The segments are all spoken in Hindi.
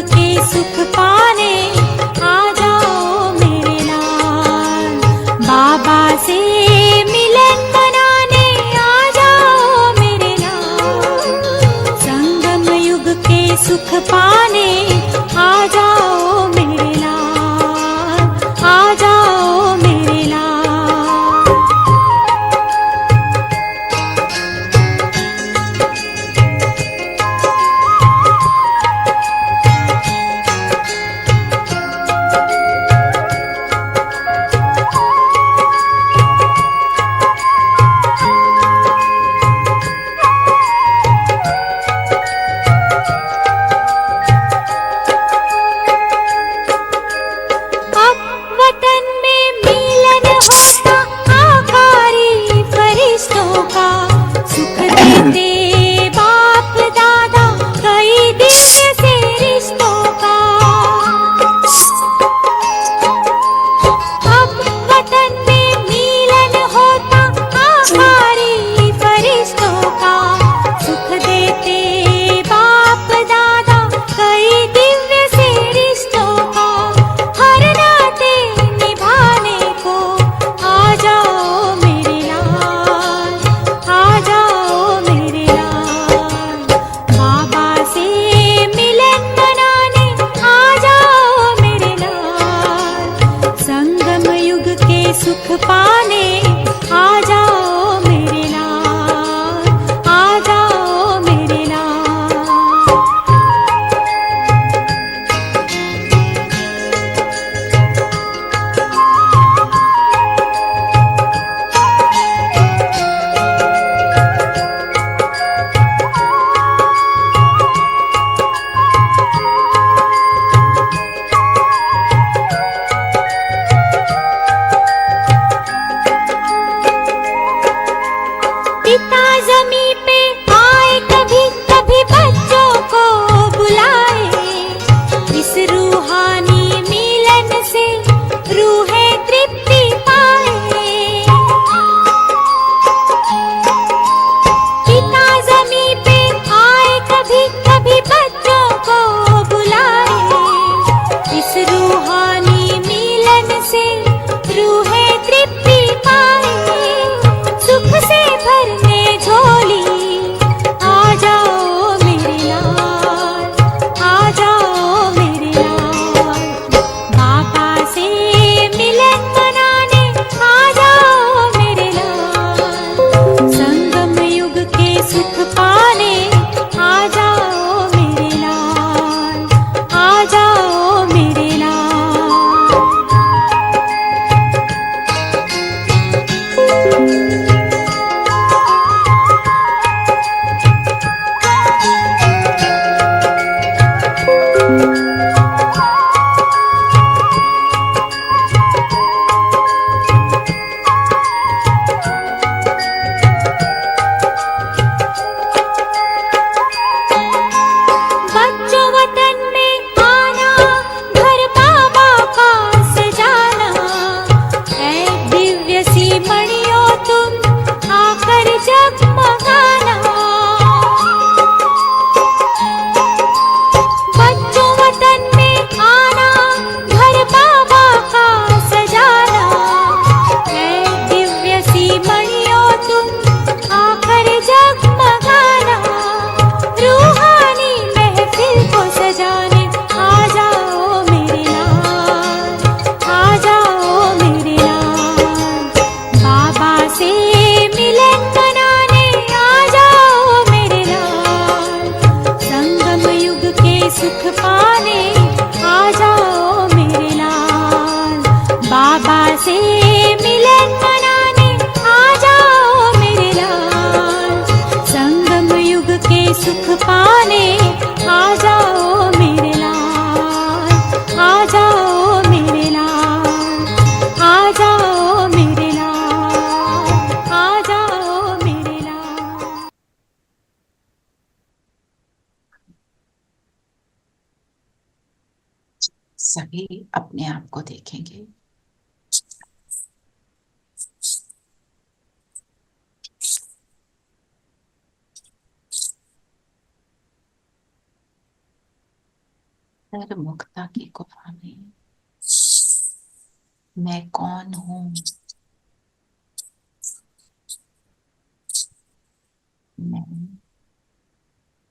के सुख पाने आ जाओ मेरे लाल। बाबा से मिलन मनाने आ जाओ मेरे लाल। संगम युग के सुख पाने आ जाओ मेरे लाल, आ जाओ मेरे लाल। सुख पाने आ जाओ मेरे लाल, आ जाओ मेरे लाल। पिता जमी पे आए कभी कभी बच्चों को बुलाए। इस रूहानी मिलन से रूहें तृप्ति पाए। पिता जमी पे आए कभी कभी बच्चों को बुलाए। इस रूहानी मिलन से रूहें तृप्ति पाए। सुख से भरने झोली आ जाओ मेरे लाल, आ जाओ मेरे लाल। बाबा से मिलन मनाने आ जाओ मेरे लाल। संगम युग के सुख पाने आ जाओ मेरे लाल, आ जाओ मेरे लाल। बच्चों वतन में आना, घर बाबा का सजाना। ऐ दिव्य सी मणियों तुम आकर जगमगाना। बच्चों वतन में आना, घर बाबा का सजाना। ऐ दिव्य सी मणियों तुम आकर जगमगाना। रूहानी महफिल को सजाने आ जाओ मेरे लाल, आ जाओ मेरे लाल। बाबा से मिलन मनाने आ जाओ मेरे लाल। संगम युग के सुख पाने आ जाओ मेरे लाल। बाबा से मिलन मनाने आ जाओ मेरे लाल। संगम युग के सुख पाने आ जाओ मेरे लाल, आ जाओ मेरे लाल, आ जाओ मेरे लाल, आ जाओ मेरे लाल। सभी अपने आप को देखेंगे। अंतर मुक्ता की गुफा में मैं कौन हूँ? मैं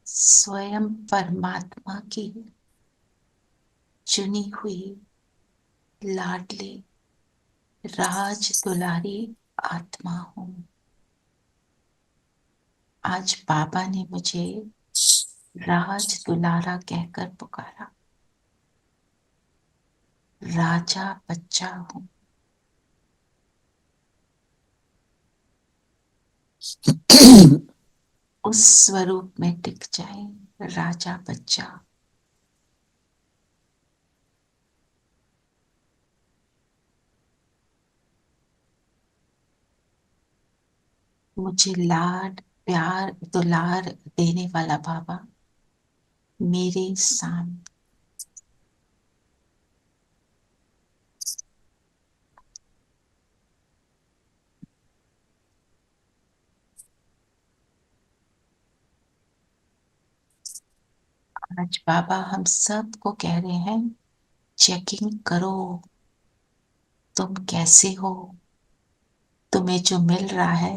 स्वयं परमात्मा की चुनी हुई लाडली राज दुलारी आत्मा हूँ। आज बाबा ने मुझे राज दुलारा कहकर पुकारा। राजा बच्चा हूँ। उस स्वरूप में टिक जाए, राजा बच्चा। मुझे लाड प्यार दुलार देने वाला बाबा मेरे सामने। आज बाबा हम सबको कह रहे हैं, चेकिंग करो, तुम कैसे हो, तुम्हें जो मिल रहा है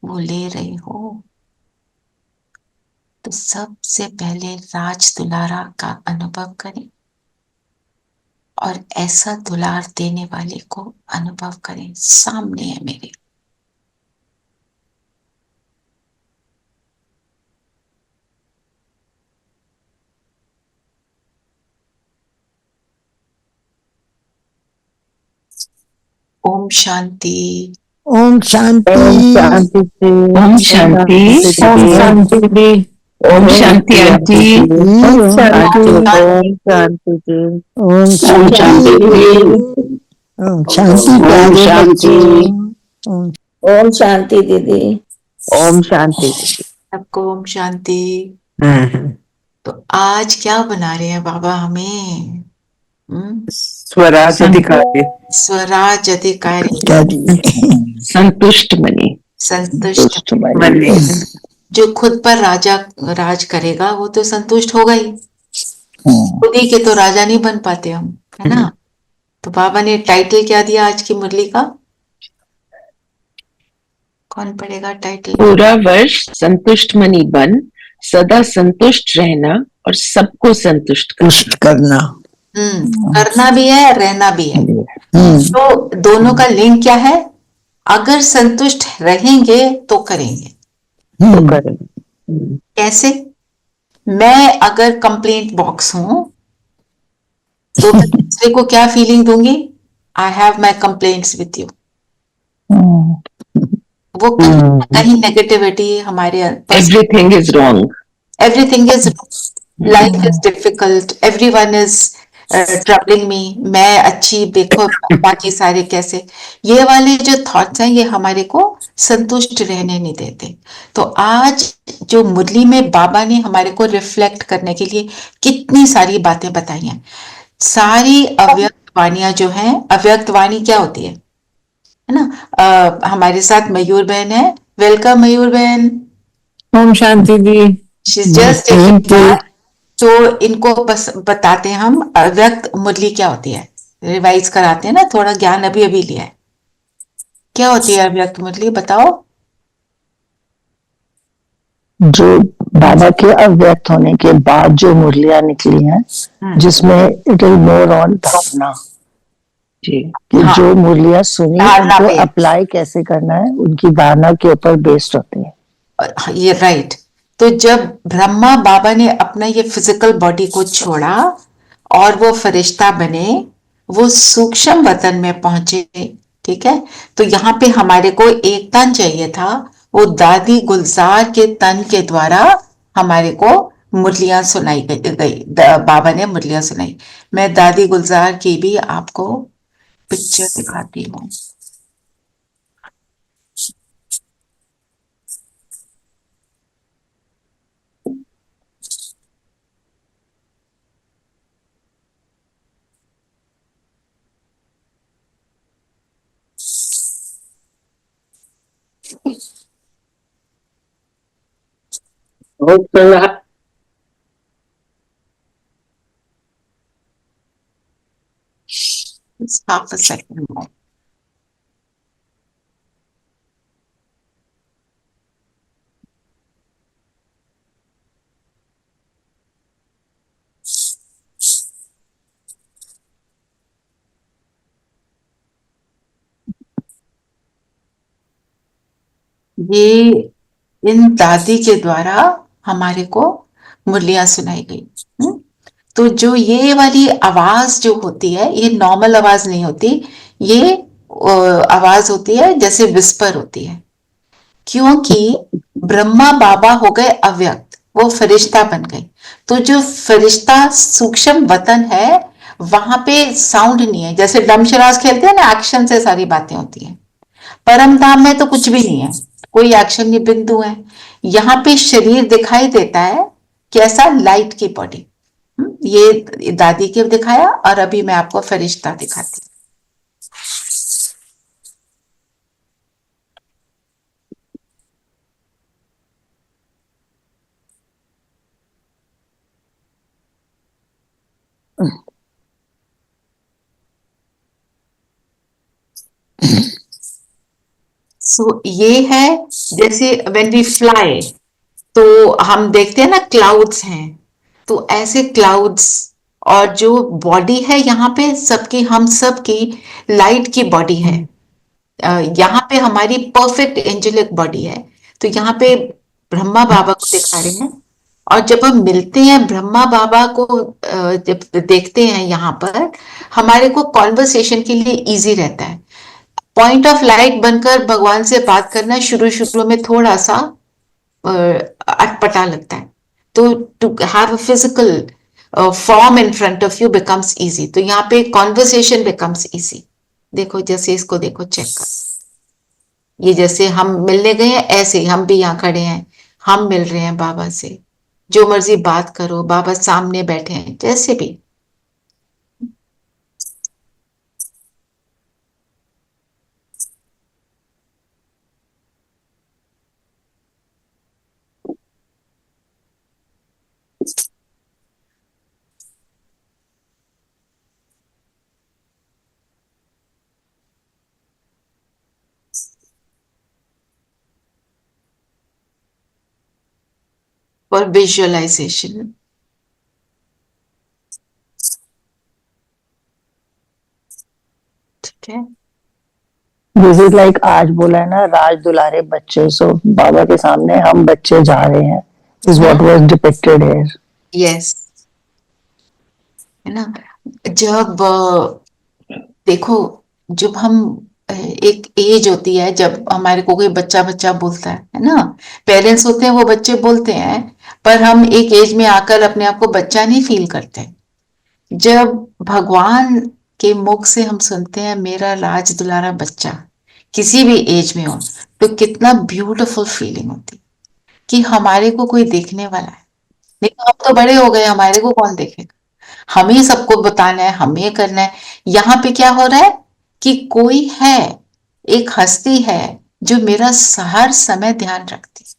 वो ले रहे हो। तो सबसे पहले राज दुलारा का अनुभव करें और ऐसा दुलार देने वाले को अनुभव करें। सामने है मेरे। ओम शांति। ओम शांति। ओम शांति जी। ओम शांति। ओम शांति जी। ओम शांति आंटी। ओम शांति। ओम ओम शांति जी। ओम ओम शांति जी। ओम शांति ओम प्यारे शांति। बच्चों। ओम ओम शांति दीदी। ओम शांति। सबको ओम शांति। हम्म। तो आज क्या बना रहे हैं बाबा हमें? स्वराज अधिकारी। स्वराज अधिकारी। क्या जी? संतुष्ट मनी। संतुष्ट मनी। जो खुद पर राजा राज करेगा वो तो संतुष्ट होगा ही। खुद ही के तो राजा नहीं बन पाते हम, है ना? तो बाबा ने टाइटल क्या दिया आज की मुरली का? कौन पढ़ेगा टाइटल? पूरा वर्ष संतुष्ट मनी बन, सदा संतुष्ट रहना और सबको संतुष्ट पुष्ट करना। करना भी है, रहना भी है। तो दोनों का लिंक क्या है? अगर संतुष्ट रहेंगे तो करेंगे। तो करेंगे। कैसे? मैं अगर कंप्लेंट बॉक्स हूं तो मैं दूसरे को क्या फीलिंग दूंगी? I have my complaints with you. वो कहीं नेगेटिविटी हमारे everything is wrong. Everything is life is difficult, everyone is troubling me, मैं अच्छी देखो बाकी सारे कैसे। ये वाले जो थॉट्स हैं ये हमारे को संतुष्ट रहने नहीं देते। तो आज जो मुरली में बाबा ने हमारे को रिफ्लेक्ट करने के लिए कितनी सारी बातें बताई हैं। सारी अव्यक्त वाणियां जो हैं, अव्यक्त वाणी क्या होती है ना? हमारे साथ मयूर बहन है। वेलकम मयूर बहन। ओम शांति जी। शी इज जस्ट तो इनको बस बताते हैं हम अव्यक्त मुरली क्या होती है, रिवाइज कराते हैं ना, थोड़ा ज्ञान अभी अभी लिया है। क्या होती है अव्यक्त मुरली, बताओ। जो बाबा के अव्यक्त होने के बाद जो मुरलियां निकली हैं, जिसमें इट इज मोर ऑन धारणा जी। कि हाँ, जो मुरलियां सुनी धारणा उनको पे। अप्लाई कैसे करना है, उनकी धारणा के ऊपर बेस्ड होती है। ये राइट। तो जब ब्रह्मा बाबा ने अपना ये फिजिकल बॉडी को छोड़ा और वो फरिश्ता बने, वो सूक्ष्म वतन में पहुंचे, ठीक है? तो यहाँ पे हमारे को एक तन चाहिए था। वो दादी गुलजार के तन के द्वारा हमारे को मुरलियां सुनाई गई। बाबा ने मुरलियां सुनाई। मैं दादी गुलजार की भी आपको पिक्चर दिखाती हूँ। Just half a second more. ये इन दादी के द्वारा हमारे को मुरलियां सुनाई गई। तो जो ये वाली आवाज जो होती है, ये नॉर्मल आवाज नहीं होती, ये आवाज होती है जैसे विस्पर होती है, क्योंकि ब्रह्मा बाबा हो गए अव्यक्त, वो फरिश्ता बन गए। तो जो फरिश्ता सूक्ष्म वतन है, वहां पे साउंड नहीं है। जैसे डमशराज खेलते हैं ना, एक्शन से सारी बातें होती हैं। परम धाम में तो कुछ भी नहीं है, कोई एक्शन नहीं, बिंदु है। यहाँ पे शरीर दिखाई देता है कैसा, लाइट की बॉडी। ये दादी के दिखाया, और अभी मैं आपको फरिश्ता दिखाती हूँ। सो ये है जैसे व्हेन वी फ्लाई, तो हम देखते हैं ना क्लाउड्स हैं, तो ऐसे क्लाउड्स, और जो बॉडी है यहाँ पे सबकी, हम सब की लाइट की बॉडी है। यहाँ पे हमारी परफेक्ट एंजेलिक बॉडी है। तो यहाँ पे ब्रह्मा बाबा को दिखा रहे हैं, और जब हम मिलते हैं ब्रह्मा बाबा को, जब देखते हैं यहाँ पर, हमारे को कॉन्वर्सेशन के लिए इजी रहता है। पॉइंट ऑफ लाइट बनकर भगवान से बात करना शुरू शुरू में थोड़ा सा अटपटा लगता है। तो to have a physical form in front of you becomes easy. तो यहाँ पे कॉन्वर्सेशन बिकम्स इजी। देखो, जैसे इसको देखो, चेक कर, ये जैसे हम मिलने गए हैं, ऐसे ही हम भी यहाँ खड़े हैं, हम मिल रहे हैं बाबा से। जो मर्जी बात करो, बाबा सामने बैठे हैं, जैसे भी। For visualization. ठीक है, दिस इज लाइक आज बोला है ना, राज दुलारे बच्चे। सो बाबा के सामने हम बच्चे जा रहे हैं, is what was depicted here. Yes, है ना। जब देखो, जब हम एक एज होती है, जब हमारे को कोई बच्चा बच्चा बोलता है ना, पेरेंट्स होते हैं वो बच्चे बोलते हैं, पर हम एक एज में आकर अपने आप को बच्चा नहीं फील करते। जब भगवान के मुख से हम सुनते हैं मेरा लाज दुलारा बच्चा, किसी भी एज में हो, तो कितना ब्यूटीफुल फीलिंग होती कि हमारे को कोई देखने वाला है। नहीं तो हम तो बड़े हो गए, हमारे को कौन देखेगा, हमें सबको बताना है, हमें करना है। यहाँ पे क्या हो रहा है कि कोई है, एक हस्ती है जो मेरा हर समय ध्यान रखती है।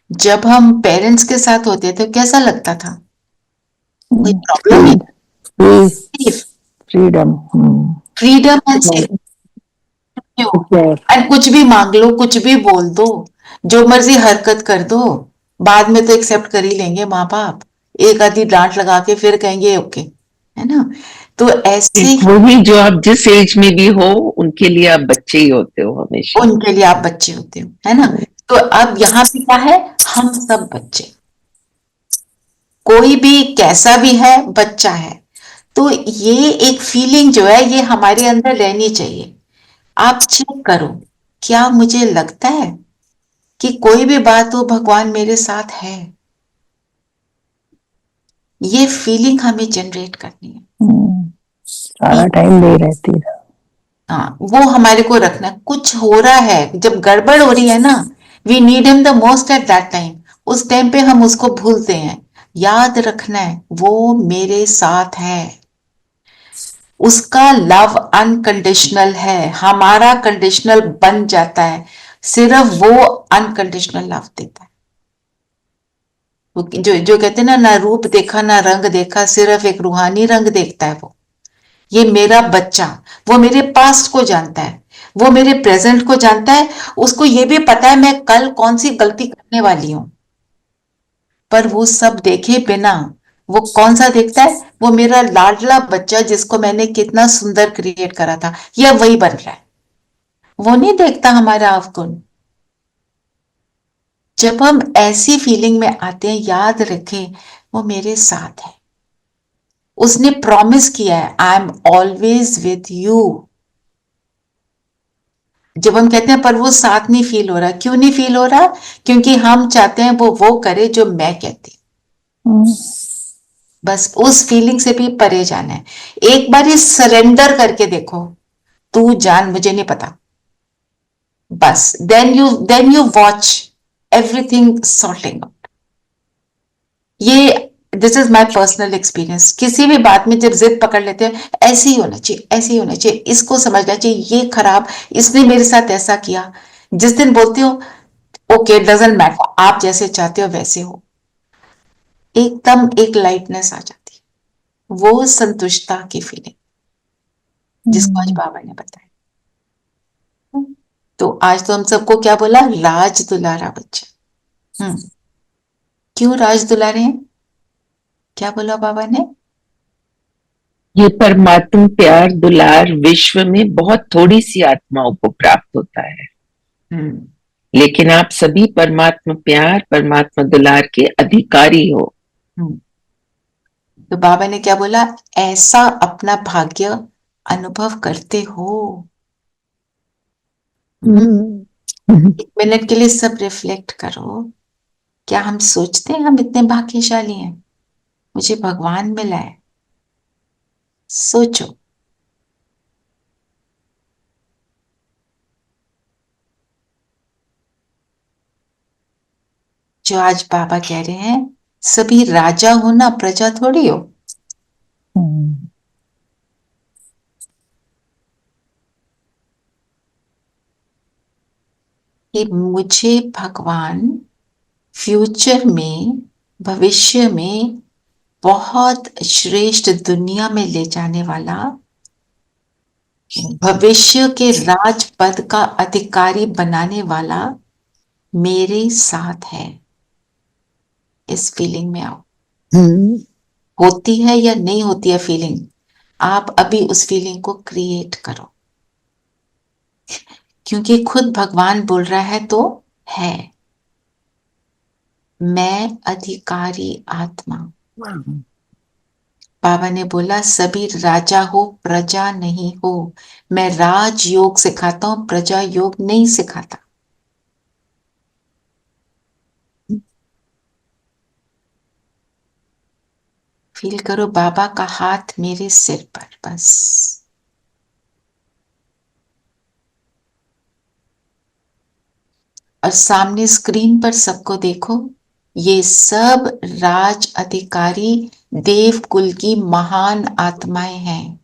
जब हम पेरेंट्स के साथ होते थे, कैसा लगता था, कोई प्रॉब्लम नहीं, freedom, freedom and safety. And कुछ भी मांग लो, कुछ भी बोल दो, जो मर्जी हरकत कर दो, बाद में तो एक्सेप्ट कर ही लेंगे माँ बाप। एक आधी डांट लगा के फिर कहेंगे ओके, है ना। तो ऐसे वही, जो आप जिस एज में भी हो, उनके लिए आप बच्चे ही होते हो हमेशा। उनके लिए आप बच्चे होते हो, है ना। तो अब यहाँ पे क्या है, हम सब बच्चे, कोई भी कैसा भी है, बच्चा है। तो ये एक फीलिंग जो है, ये हमारे अंदर रहनी चाहिए। आप चेक करो, क्या मुझे लगता है कि कोई भी बात हो, भगवान मेरे साथ है। ये फीलिंग हमें जनरेट करनी है। सारा टाइम नहीं रहती है। हाँ, वो हमारे को रखना है। कुछ हो रहा है, जब गड़बड़ हो रही है ना, we need him the most at that time. उस टाइम पे हम उसको भूलते हैं। याद रखना है, वो मेरे साथ है। उसका लव अनकंडीशनल है, हमारा कंडीशनल बन जाता है। सिर्फ वो अनकंडीशनल लव देता है। जो जो कहते हैं ना रूप देखा ना रंग देखा, सिर्फ एक रूहानी रंग देखता है वो। ये मेरा बच्चा, वो मेरे पास्ट को जानता है, वो मेरे प्रेजेंट को जानता है, उसको ये भी पता है मैं कल कौन सी गलती करने वाली हूं। पर वो सब देखे बिना वो कौन सा देखता है? वो मेरा लाडला बच्चा जिसको मैंने कितना सुंदर क्रिएट करा था, यह वही बन रहा है। वो नहीं देखता हमारा अवगुण। जब हम ऐसी फीलिंग में आते हैं, याद रखें वो मेरे साथ है। उसने प्रॉमिस किया है, I am always with you. जब हम कहते हैं पर वो साथ नहीं फील हो रहा, क्यों नहीं फील हो रहा? क्योंकि हम चाहते हैं वो करे जो मैं कहती हूं। बस उस फीलिंग से भी परे जाना है। एक बार सरेंडर करके देखो, तू जान मुझे नहीं पता, बस then you watch everything sorting out. ये this is my personal experience. किसी भी बात में जब जिद पकड़ लेते हैं, ऐसे ही होना चाहिए, ऐसे ही होना चाहिए, इसको समझना चाहिए, ये खराब, इसने मेरे साथ ऐसा किया। जिस दिन बोलती हो ओके डजंट मैटर, आप जैसे चाहते हो वैसे हो, एकदम एक लाइटनेस आ जाती है। वो संतुष्टता की फीलिंग जिसको आज बाबा ने बताया। तो आज तो हम सबको क्या बोला? राज दुलारा बच्चा। क्यों राज दुलारे हैं? क्या बोला बाबा ने? ये परमात्मा प्यार दुलार विश्व में बहुत थोड़ी सी आत्माओं को प्राप्त होता है, लेकिन आप सभी परमात्मा प्यार परमात्मा दुलार के अधिकारी हो। तो बाबा ने क्या बोला? ऐसा अपना भाग्य अनुभव करते हो। एक मिनट के लिए सब रिफ्लेक्ट करो। क्या हम सोचते हैं हम इतने भाग्यशाली हैं, मुझे भगवान मिला है? सोचो। जो आज बाबा कह रहे हैं, सभी राजा हो ना, प्रजा थोड़ी हो। कि मुझे भगवान फ्यूचर में, भविष्य में बहुत श्रेष्ठ दुनिया में ले जाने वाला, भविष्य के राजपद का अधिकारी बनाने वाला मेरे साथ है। इस फीलिंग में आओ। होती है या नहीं होती है फीलिंग? आप अभी उस फीलिंग को क्रिएट करो, क्योंकि खुद भगवान बोल रहा है तो है। मैं अधिकारी आत्मा। बाबा ने बोला सभी राजा हो, प्रजा नहीं हो। मैं राज योग सिखाता हूं, प्रजा योग नहीं सिखाता। फील करो बाबा का हाथ मेरे सिर पर, बस। और सामने स्क्रीन पर सबको देखो, ये सब राज अधिकारी देव कुल की महान आत्माएं हैं।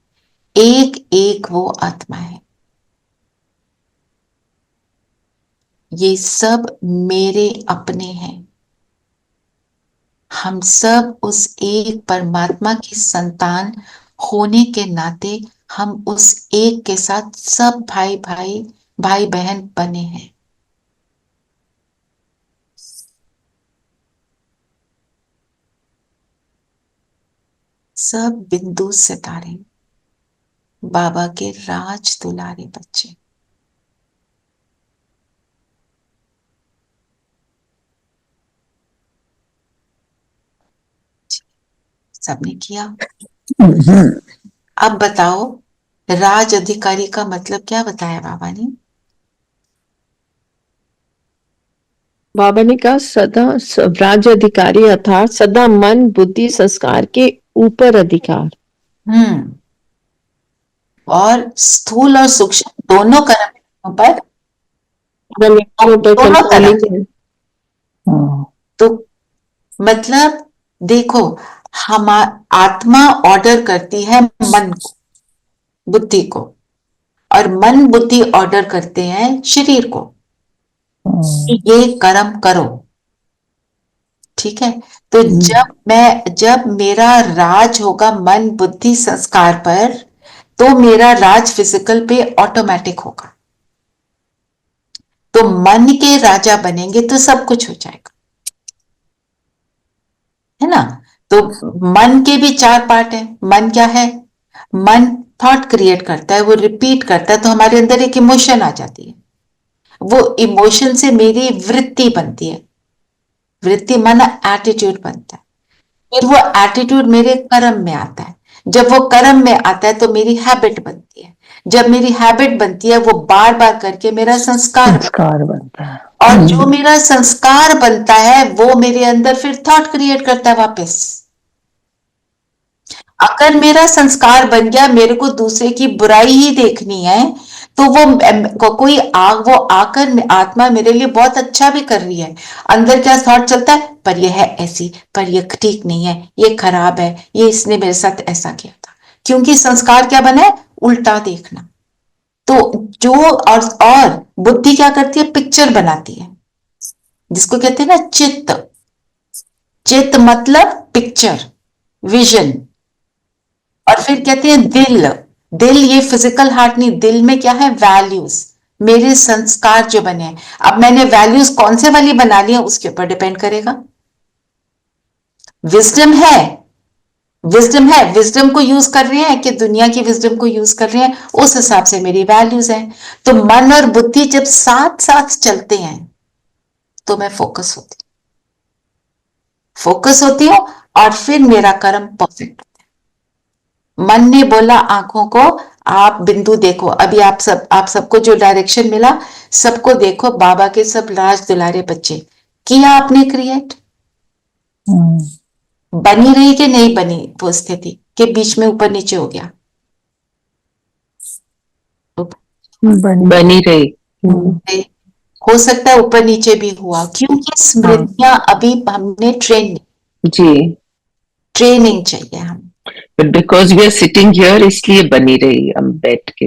एक एक वो आत्मा है। ये सब मेरे अपने हैं। हम सब उस एक परमात्मा की संतान होने के नाते हम उस एक के साथ सब भाई भाई भाई बहन बने हैं। सब बिंदु सितारे, बाबा के राज दुलारे बच्चे। सबने किया? अब बताओ राज अधिकारी का मतलब क्या बताया बाबा ने? बाबा ने कहा सदा राज्य अधिकारी अर्थात सदा मन बुद्धि संस्कार के ऊपर अधिकार। और स्थूल और सूक्ष्म दोनों कर्म पर दोनों तरह के। तो मतलब देखो, हम आत्मा ऑर्डर करती है मन को, बुद्धि को, और मन बुद्धि ऑर्डर करते हैं शरीर को, ये कर्म करो। ठीक है? तो जब मेरा राज होगा मन बुद्धि संस्कार पर, तो मेरा राज फिजिकल पे ऑटोमेटिक होगा। तो मन के राजा बनेंगे तो सब कुछ हो जाएगा, है ना। तो मन के भी 4 पार्ट है। मन क्या है? मन थॉट क्रिएट करता है, वो रिपीट करता है, तो हमारे अंदर एक इमोशन आ जाती है। वो इमोशन से मेरी वृत्ति बनती है। वृत्ति माना एटीट्यूड बनता है। फिर वो एटीट्यूड मेरे कर्म में आता है। जब वो कर्म में आता है तो मेरी हैबिट बनती है। जब मेरी हैबिट बनती है, वो बार बार करके मेरा संस्कार बनता संस्कार बनता है। है। और जो मेरा संस्कार बनता है वो मेरे अंदर फिर थॉट क्रिएट करता है वापस। अगर मेरा संस्कार बन गया, मेरे को दूसरे की बुराई ही देखनी है, तो कोई वो आकर आत्मा मेरे लिए बहुत अच्छा भी कर रही है, अंदर क्या थॉट चलता है, पर ये है ऐसी, पर ये ठीक नहीं है, ये खराब है, ये इसने मेरे साथ ऐसा किया था। क्योंकि संस्कार क्या बना है? उल्टा देखना। तो जो और बुद्धि क्या करती है? पिक्चर बनाती है, जिसको कहते हैं ना चित्त। चित्त मतलब पिक्चर, विजन। और फिर कहते हैं दिल। दिल ये फिजिकल हार्ट नहीं, दिल में क्या है? वैल्यूज, मेरे संस्कार जो बने हैं। अब मैंने वैल्यूज कौन से वाली बना ली है उसके ऊपर डिपेंड करेगा। विजडम है, विजडम है, विजडम को यूज कर रहे हैं कि दुनिया की विजडम को यूज कर रहे हैं, उस हिसाब से मेरी वैल्यूज हैं। तो मन और बुद्धि जब साथ साथ चलते हैं तो मैं फोकस होती हूं और फिर मेरा कर्म परफेक्ट। मन ने बोला आंखों को, आप बिंदु देखो। अभी आप सबको जो डायरेक्शन मिला, सबको देखो, बाबा के सब राज दुलारे बच्चे। किया आपने क्रिएट? बनी रही कि नहीं बनी वो स्थिति के बीच में ऊपर नीचे हो गया? बनी रही। हो सकता है ऊपर नीचे भी हुआ, क्योंकि स्मृतियां अभी हमने ट्रेनिंग चाहिए हम। But because we are sitting here, इसलिए बनी रही, हम बैठ के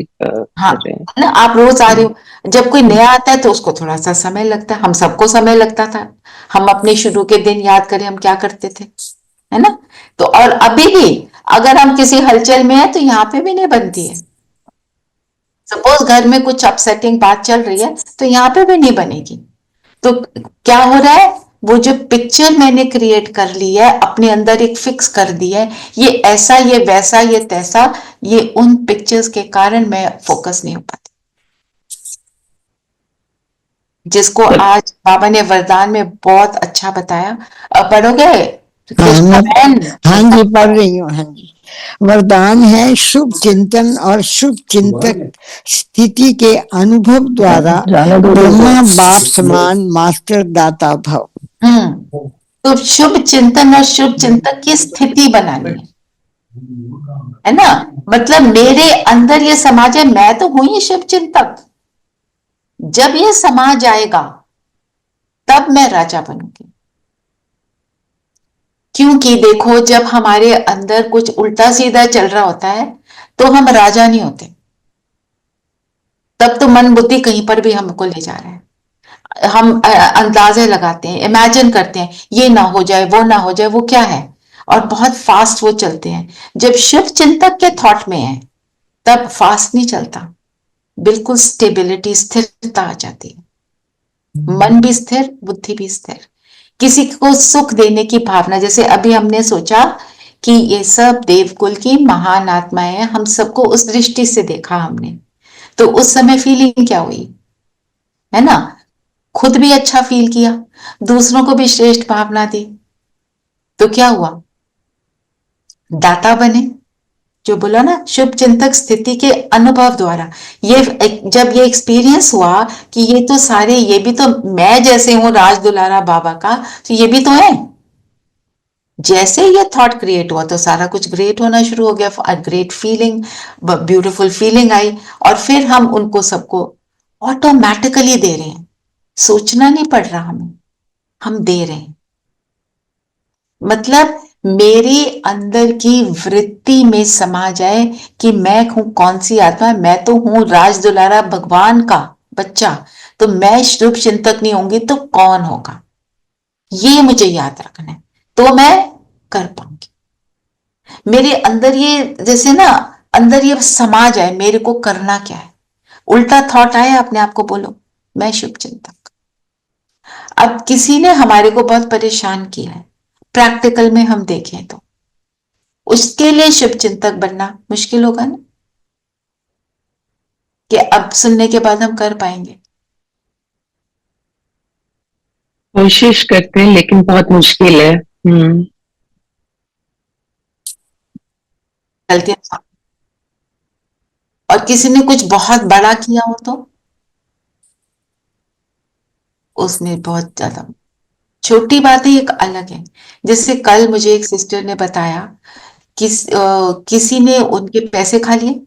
हाँ ना, आप रोज आ रहे हो, जब कोई नया आता है तो उसको थोड़ा सा समय लगता है। हम सबको समय लगता था। हम अपने शुरू के दिन याद करें हम क्या करते थे, है ना। तो और अभी भी अगर हम किसी हलचल में है तो यहाँ पे भी नहीं बनती है। सपोज घर में कुछ अपसेटिंग बात चल रही है तो यहाँ पे भी नहीं बनेगी। तो क्या हो रहा है? वो जो पिक्चर मैंने क्रिएट कर ली है, अपने अंदर एक फिक्स कर दी है, ये ऐसा, ये वैसा, ये तैसा, ये उन पिक्चर्स के कारण मैं फोकस नहीं हो पाती। जिसको आज बाबा ने वरदान में बहुत अच्छा बताया। अब पढ़ोगे? हाँ जी, पढ़ रही हूँ। हाँ जी, वरदान है शुभ चिंतन और शुभ चिंतक स्थिति के अनुभव द्वारा ब्रह्मा बाप समान मास्टर दाता भव। तो शुभ चिंतन और शुभ चिंतक की स्थिति बनानी है ना। मतलब मेरे अंदर ये समाज है, मैं तो हूं ही शुभ चिंतक। जब ये समा जाएगा तब मैं राजा बनूंगी। क्योंकि देखो, जब हमारे अंदर कुछ उल्टा सीधा चल रहा होता है तो हम राजा नहीं होते। तब तो मन बुद्धि कहीं पर भी हमको ले जा रहा है। हम अंदाजे लगाते हैं, इमेजिन करते हैं, ये ना हो जाए, वो ना हो जाए, वो क्या है, और बहुत फास्ट वो चलते हैं। जब शिव चिंतक के थॉट में है तब फास्ट नहीं चलता, बिल्कुल स्टेबिलिटी, स्थिरता आ जाती है। मन भी स्थिर, बुद्धि भी स्थिर। किसी को सुख देने की भावना, जैसे अभी हमने सोचा कि ये सब देवकुल की महान आत्माएं हैं, हम सबको उस दृष्टि से देखा हमने, तो उस समय फीलिंग क्या हुई, है ना। खुद भी अच्छा फील किया, दूसरों को भी श्रेष्ठ भावना दी, तो क्या हुआ? दाता बने। जो बोला ना, शुभ चिंतक स्थिति के अनुभव द्वारा, ये जब ये एक्सपीरियंस हुआ कि ये तो सारे, ये भी तो मैं जैसे हूं राज दुलारा बाबा का, तो ये भी तो है। जैसे ये थॉट क्रिएट हुआ तो सारा कुछ ग्रेट होना शुरू हो गया। ग्रेट फीलिंग, ब्यूटीफुल फीलिंग आई, और फिर हम उनको सबको ऑटोमेटिकली दे रहे हैं। सोचना नहीं पड़ रहा हमें, हम दे रहे हैं। मतलब मेरे अंदर की वृत्ति में समा जाए कि मैं हूं कौन सी आत्मा, मैं तो हूं राज दुलारा भगवान का बच्चा, तो मैं शुभ चिंतक नहीं होंगी तो कौन होगा, ये मुझे याद रखना है, तो मैं कर पाऊंगी। मेरे अंदर ये, जैसे ना अंदर ये समा जाए मेरे को करना क्या है। उल्टा थॉट आए, अपने आप को बोलो मैं शुभ चिंतक। अब किसी ने हमारे को बहुत परेशान किया है, प्रैक्टिकल में हम देखें तो उसके लिए शुभ चिंतक बनना मुश्किल होगा ना, कि अब सुनने के बाद हम कर पाएंगे। कोशिश करते हैं लेकिन बहुत मुश्किल है। गलतियां, और किसी ने कुछ बहुत बड़ा किया हो तो उसने बहुत ज्यादा, छोटी बातें एक अलग है। जैसे कल मुझे एक सिस्टर ने बताया किसी ने उनके पैसे खा लिए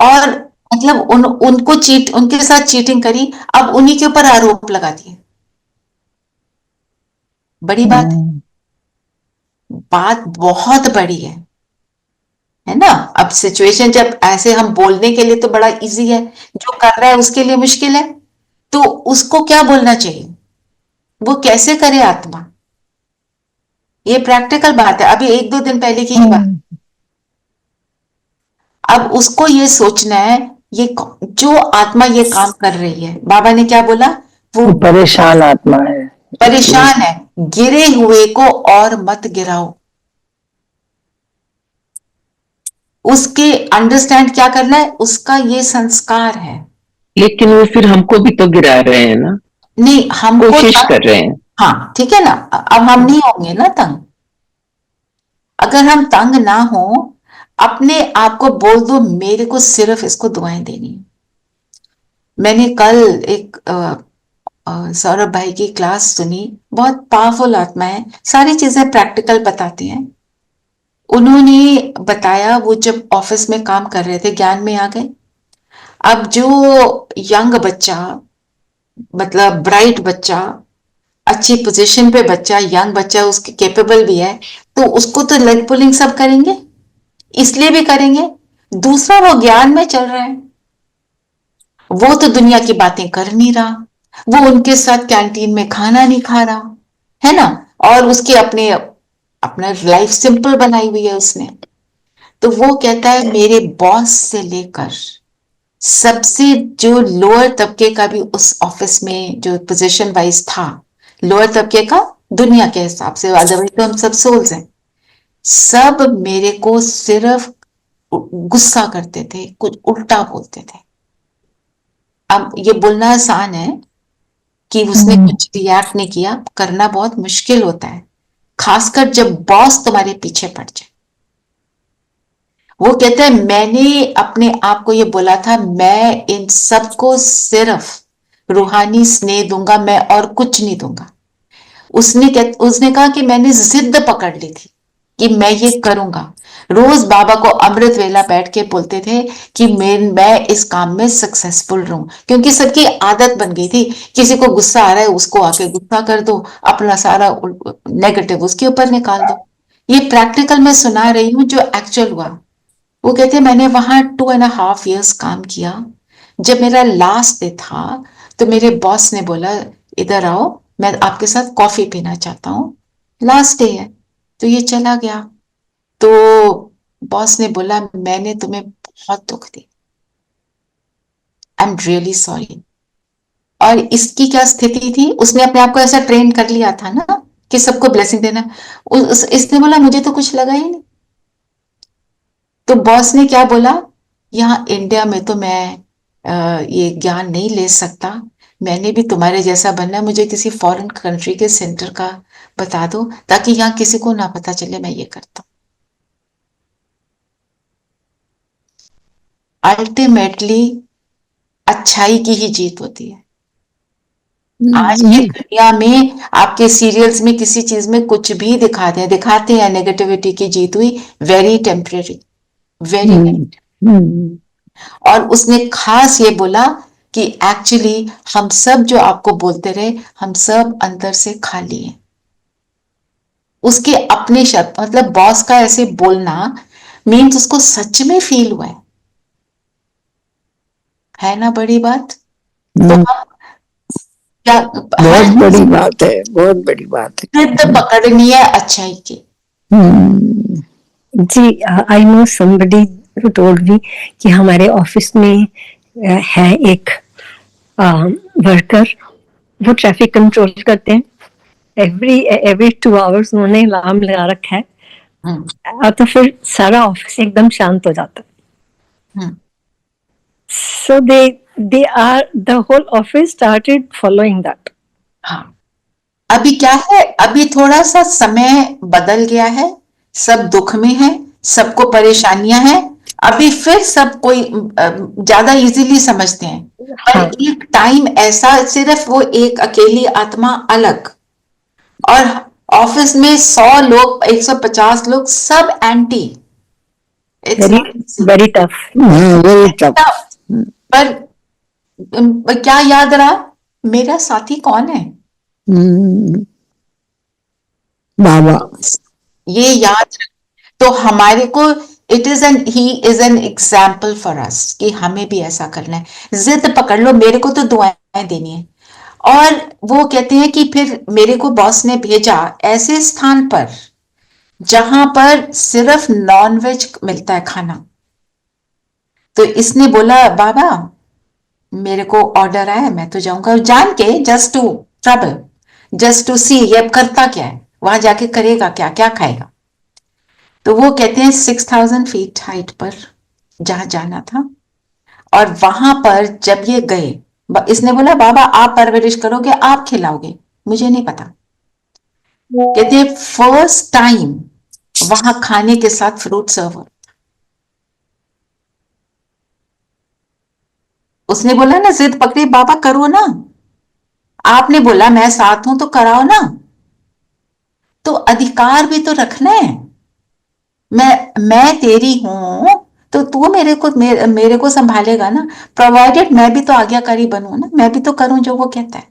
और मतलब उनको उनके साथ चीटिंग करी, अब उन्हीं के ऊपर आरोप लगा दिए। बड़ी बात है, बात बहुत बड़ी है ना। अब सिचुएशन जब ऐसे हम बोलने के लिए तो बड़ा इजी है, जो कर रहा है उसके लिए मुश्किल है, तो उसको क्या बोलना चाहिए, वो कैसे करे आत्मा। ये प्रैक्टिकल बात है, अभी 1-2 दिन पहले की ही बात। अब उसको ये सोचना है, ये जो आत्मा ये काम कर रही है, बाबा ने क्या बोला, वो परेशान आत्मा है, परेशान है, गिरे हुए को और मत गिराओ। उसके अंडरस्टैंड क्या करना है, उसका ये संस्कार है। लेकिन वो फिर हमको भी तो गिरा रहे हैं ना, नहीं, हमको कोशिश कर रहे हैं। हाँ ठीक है ना, अब हम नहीं होंगे ना तंग। अगर हम तंग ना हो, अपने आप को बोल दो मेरे को सिर्फ इसको दुआएं देनी है। मैंने कल एक सौरभ भाई की क्लास सुनी, बहुत पावरफुल आत्मा है, सारी चीजें प्रैक्टिकल बताते हैं। उन्होंने बताया वो जब ऑफिस में काम कर रहे थे, ज्ञान में आ गए। अब जो यंग बच्चा, मतलब ब्राइट बच्चा, अच्छी पोजीशन पे बच्चा, यंग बच्चा, उसके कैपेबल भी है, तो उसको तो लेग पुलिंग सब करेंगे, इसलिए भी करेंगे। दूसरा वो ज्ञान में चल रहा है, वो तो दुनिया की बातें कर नहीं रहा, वो उनके साथ कैंटीन में खाना नहीं खा रहा है ना, और उसके अपना लाइफ सिंपल बनाई हुई है उसने। तो वो कहता है मेरे बॉस से लेकर सबसे जो लोअर तबके का भी उस ऑफिस में जो पोजीशन वाइज था, लोअर तबके का दुनिया के हिसाब से, अदरवाइज तो हम सब सोल्स हैं, सब मेरे को सिर्फ गुस्सा करते थे, कुछ उल्टा बोलते थे। अब ये बोलना आसान है कि उसने कुछ रिएक्ट नहीं किया, करना बहुत मुश्किल होता है, खासकर जब बॉस तुम्हारे पीछे पड़ जाए। वो कहते हैं मैंने अपने आप को ये बोला था, मैं इन सबको सिर्फ रूहानी स्नेह दूंगा, मैं और कुछ नहीं दूंगा। उसने कहा कि मैंने जिद पकड़ ली थी कि मैं ये करूंगा। रोज बाबा को अमृत वेला बैठ के बोलते थे कि मैं इस काम में सक्सेसफुल रहूं, क्योंकि सबकी आदत बन गई थी, किसी को गुस्सा आ रहा है उसको आके गुस्सा कर दो, अपना सारा नेगेटिव उसके ऊपर निकाल दो। ये प्रैक्टिकल मैं सुना रही हूँ जो एक्चुअल हुआ। वो कहते मैंने वहां 2.5 years काम किया। जब मेरा लास्ट डे था तो मेरे बॉस ने बोला इधर आओ, मैं आपके साथ कॉफी पीना चाहता हूँ, लास्ट डे है। तो ये चला गया। तो बॉस ने बोला मैंने तुम्हें बहुत दुख दी, आई एम रियली सॉरी। और इसकी क्या स्थिति थी, उसने अपने आप को ऐसा ट्रेन कर लिया था ना कि सबको ब्लेसिंग देना। इसने बोला मुझे तो कुछ लगा ही नहीं। तो बॉस ने क्या बोला, यहाँ इंडिया में तो मैं ये ज्ञान नहीं ले सकता, मैंने भी तुम्हारे जैसा बनना है, मुझे किसी फॉरेन कंट्री के सेंटर का बता दो ताकि यहाँ किसी को ना पता चले मैं ये करता हूँ। अल्टीमेटली अच्छाई की ही जीत होती है। आज की दुनिया में आपके सीरियल्स में किसी चीज में कुछ भी दिखाते हैं नेगेटिविटी की जीत हुई, वेरी टेम्परेरी, वेरी। और उसने खास ये बोला कि एक्चुअली हम सब जो आपको बोलते रहे, हम सब अंदर से खाली हैं। उसके अपने शब्द, मतलब बॉस का ऐसे बोलना मीन्स उसको सच में फील हुआ है ना, बड़ी बात। तो हम क्या, बहुत बड़ी बात है, बहुत बड़ी बात है। जिद पकड़नी है अच्छाई की। जी, I know somebody told me कि हमारे ऑफिस में है एक वर्कर, वो ट्रैफिक कंट्रोल करते हैं। एवरी 2 आवर्स उन्होंने अलार्म लगा रखा है। और तो फिर सारा ऑफिस एकदम शांत हो जाता है। So they are the whole office started following that. हाँ, अभी क्या है, अभी थोड़ा सा समय बदल गया है, सब दुख में है, सबको परेशानियां हैं। अभी फिर सब कोई ज्यादा इजीली समझते हैं, पर हाँ, एक टाइम ऐसा, सिर्फ वो एक अकेली आत्मा अलग, और ऑफिस में 100 लोग, 150 लोग, सब anti. It's very tough. Very tough. पर क्या याद रहा, मेरा साथी कौन है? बाबा। ये याद रख, तो हमारे को he is an example for us कि हमें भी ऐसा करना है। जिद पकड़ लो, मेरे को तो दुआएं देनी है। और वो कहते हैं कि फिर मेरे को बॉस ने भेजा ऐसे स्थान पर जहां पर सिर्फ नॉनवेज मिलता है खाना। तो इसने बोला, बाबा मेरे को ऑर्डर आया, मैं तो जाऊंगा, जान के, just to trouble, just to see ये अब करता क्या है, वहां जाके करेगा क्या, क्या खाएगा। तो वो कहते हैं 6000 फीट हाइट पर जहां जाना था, और वहां पर जब ये गए, इसने बोला, बाबा आप परवरिश करोगे, आप खिलाओगे, मुझे नहीं पता। कहते हैं फर्स्ट टाइम वहां खाने के साथ फ्रूट सर्व। उसने बोला ना, जिद पकड़ी, बाबा करो ना, आपने बोला मैं साथ हूं तो कराओ ना, तो अधिकार भी तो रखना है। मैं तेरी हूं तो तू मेरे को संभालेगा ना, प्रोवाइडेड मैं भी तो आज्ञाकारी बनूं ना, मैं भी तो करूं जो वो कहता है,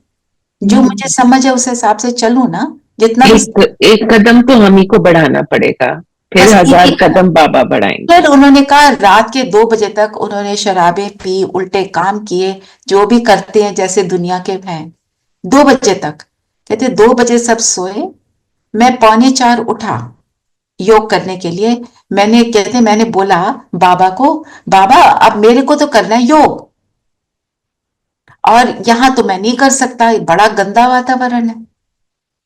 जो मुझे समझ है उस हिसाब से चलूं ना, जितना एक कदम तो हम ही को बढ़ाना पड़ेगा, फिर बस 1000 कदम बाबा बढ़ाएंगे। फिर उन्होंने कहा, रात के 2 बजे तक उन्होंने शराबें पी, उल्टे काम किए, जो भी करते हैं जैसे दुनिया के हैं, 2 बजे तक। कहते 2 बजे सब सोए, मैं 3:45 उठा योग करने के लिए। मैंने बोला बाबा को, बाबा अब मेरे को तो करना है योग, और यहां तो मैं नहीं कर सकता, बड़ा गंदा वातावरण है,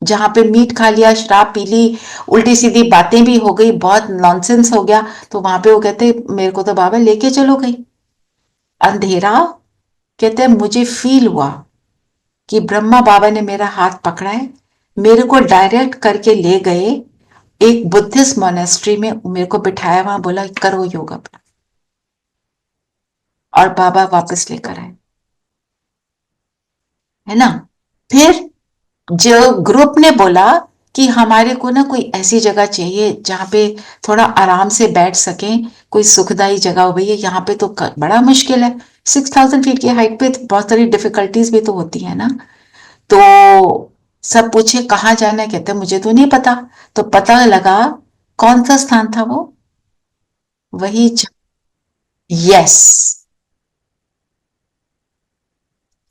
जहां पे मीट खा लिया, शराब पी ली, उल्टी सीधी बातें भी हो गई, बहुत नॉनसेंस हो गया। तो वहां पे वो कहते, मेरे को तो बाबा लेके चलो गई। अंधेरा, कहते मुझे फील हुआ कि ब्रह्मा बाबा ने मेरा हाथ पकड़ा है, मेरे को डायरेक्ट करके ले गए एक बुद्धिस्ट मोनेस्ट्री में, मेरे को बिठाया, वहां बोला करो योग अपना, और बाबा वापस लेकर आए, है ना। फिर जो ग्रुप ने बोला कि हमारे को ना कोई ऐसी जगह चाहिए जहां पे थोड़ा आराम से बैठ सके, कोई सुखदायी जगह हो, भैया यहाँ पे तो बड़ा मुश्किल है, 6000 फीट की हाइट पे बहुत सारी डिफिकल्टीज भी तो होती है ना। तो सब पूछे कहाँ जाना है, कहते मुझे तो नहीं पता। तो पता लगा कौन सा स्थान था वो, वही यस,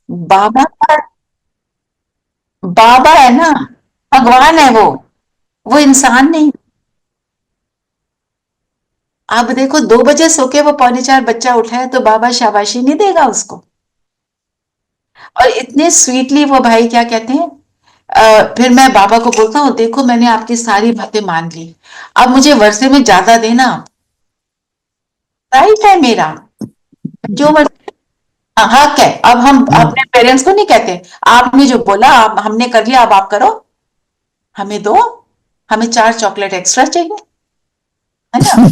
बाबा का, बाबा है ना, भगवान है वो इंसान नहीं। अब देखो 2 बजे सो के वो 3:45 बच्चा उठा है, तो बाबा शाबाशी नहीं देगा उसको। और इतने स्वीटली वो भाई क्या कहते हैं, फिर मैं बाबा को बोलता हूँ, देखो मैंने आपकी सारी बातें मान ली, अब मुझे वर्षे में ज्यादा देना, राइट है मेरा, जो हक है। अब हम अपने पेरेंट्स को नहीं कहते, आपने जो बोला आप हमने कर लिया, अब आप करो, हमें दो, हमें 4 चॉकलेट एक्स्ट्रा चाहिए, है ना।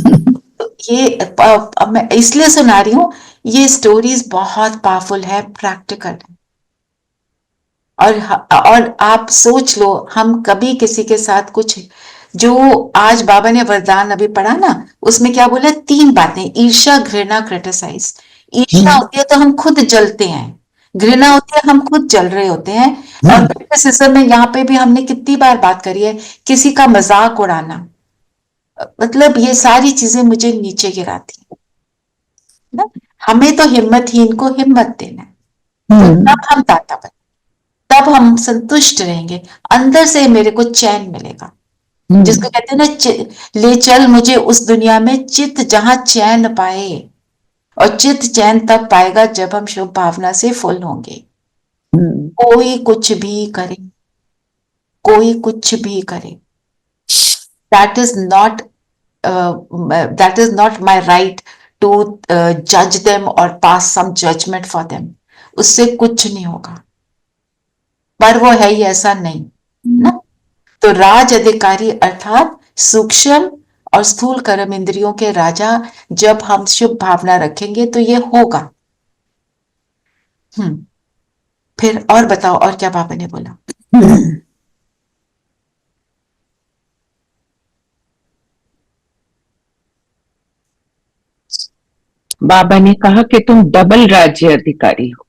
तो ये अब मैं इसलिए सुना रही हूँ, ये स्टोरीज बहुत पावरफुल है, प्रैक्टिकल है। और आप सोच लो, हम कभी किसी के साथ कुछ, जो आज बाबा ने वरदान अभी पढ़ा ना, उसमें क्या बोला, 3 बातें, ईर्ष्या, घृणा, क्रिटिसाइज। ईर्ष्या होती है तो हम खुद जलते हैं, घृणा होती है हम खुद जल रहे होते हैं, और क्रिटिसिज्म में यहाँ पे भी हमने कितनी बार बात करी है, किसी का मजाक उड़ाना, मतलब ये सारी चीजें मुझे नीचे गिराती है ना। हमें तो हिम्मतहीन को हिम्मत देना है, तो तब हम दाता बने, तब हम संतुष्ट रहेंगे, अंदर से मेरे को चैन मिलेगा। जिसको कहते हैं ना ले चल मुझे उस दुनिया में चित जहां चैन पाए, और चित चैन तब पाएगा जब हम शुभ भावना से फुल होंगे। कोई कुछ भी करे, कोई कुछ भी करे, that is not that is not my right to judge them or pass some judgment for them। उससे कुछ नहीं होगा, पर वो है ही ऐसा नहीं ना। तो राज अधिकारी अर्थात सूक्ष्म और स्थूल कर्म इंद्रियों के राजा जब हम शुभ भावना रखेंगे तो ये होगा। फिर और बताओ, और क्या बाबा ने बोला? बाबा ने कहा कि तुम डबल राज्य अधिकारी हो।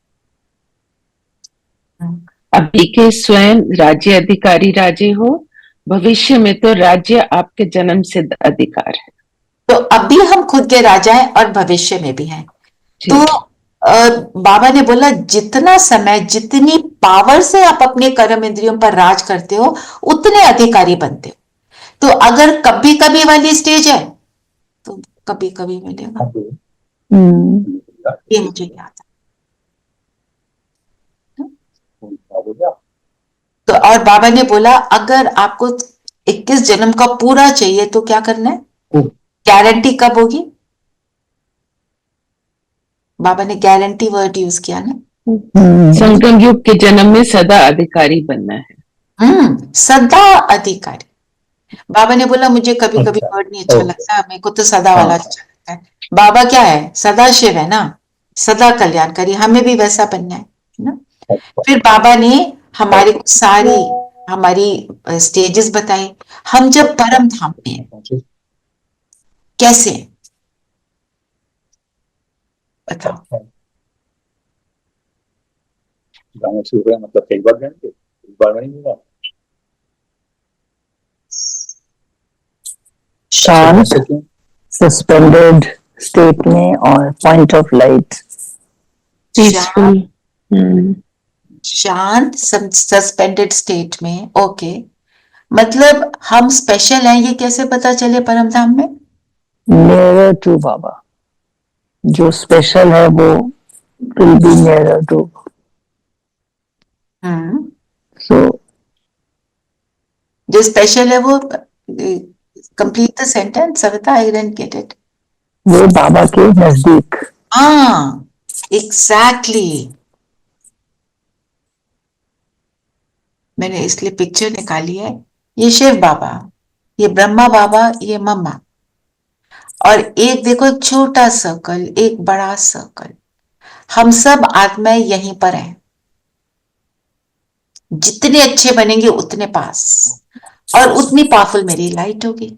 अभी के स्वयं राज्य अधिकारी राजे हो, भविष्य में तो राज्य आपके जन्म सिद्ध अधिकार है। तो अभी हम खुद के राजा हैं और भविष्य में भी हैं। तो बाबा ने बोला जितना समय, जितनी पावर से आप अपने कर्म इंद्रियों पर राज करते हो उतने अधिकारी बनते हो। तो अगर कभी कभी वाली स्टेज है तो कभी कभी मिलेगा। ये मुझे याद है। तो और बाबा ने बोला अगर आपको 21 जन्म का पूरा चाहिए तो क्या करना है? गारंटी कब होगी? बाबा ने गारंटी वर्ड यूज किया ना। संगम युग के जन्म में सदा अधिकारी बनना है। सदा अधिकारी। बाबा ने बोला मुझे कभी कभी वर्ड नहीं अच्छा लगता, मेरे को तो सदा वाला अच्छा लगता है। बाबा क्या है? सदा शिव है ना, सदा कल्याणकारी। हमें भी वैसा बनना है ना। फिर बाबा ने हमारी सारी हमारी स्टेजेस बताई। हम जब परम धाम में हैं कैसे बताओ? गाना शुरू करें मतलब कई बार जाएंगे, एक बार नहीं होगा। शांत सस्पेंडेड स्टेट में और पॉइंट ऑफ लाइट पीसफुल, शांत सस्पेंडेड स्टेट में। ओके, मतलब हम स्पेशल हैं, ये कैसे पता चले परम धाम में? नियरर टू बाबा। जो स्पेशल है वो विल बी नियरर टू। सो जो स्पेशल है वो complete the sentence Savita, I didn't get it. वो बाबा के नजदीक। हाँ एग्जैक्टली। मैंने इसलिए पिक्चर निकाली है। ये शिव बाबा, ये ब्रह्मा बाबा, ये मम्मा, और एक देखो एक छोटा सर्कल, एक बड़ा सर्कल। हम सब आत्माएं यहीं पर हैं। जितने अच्छे बनेंगे उतने पास, और उतनी पावरफुल मेरी लाइट होगी।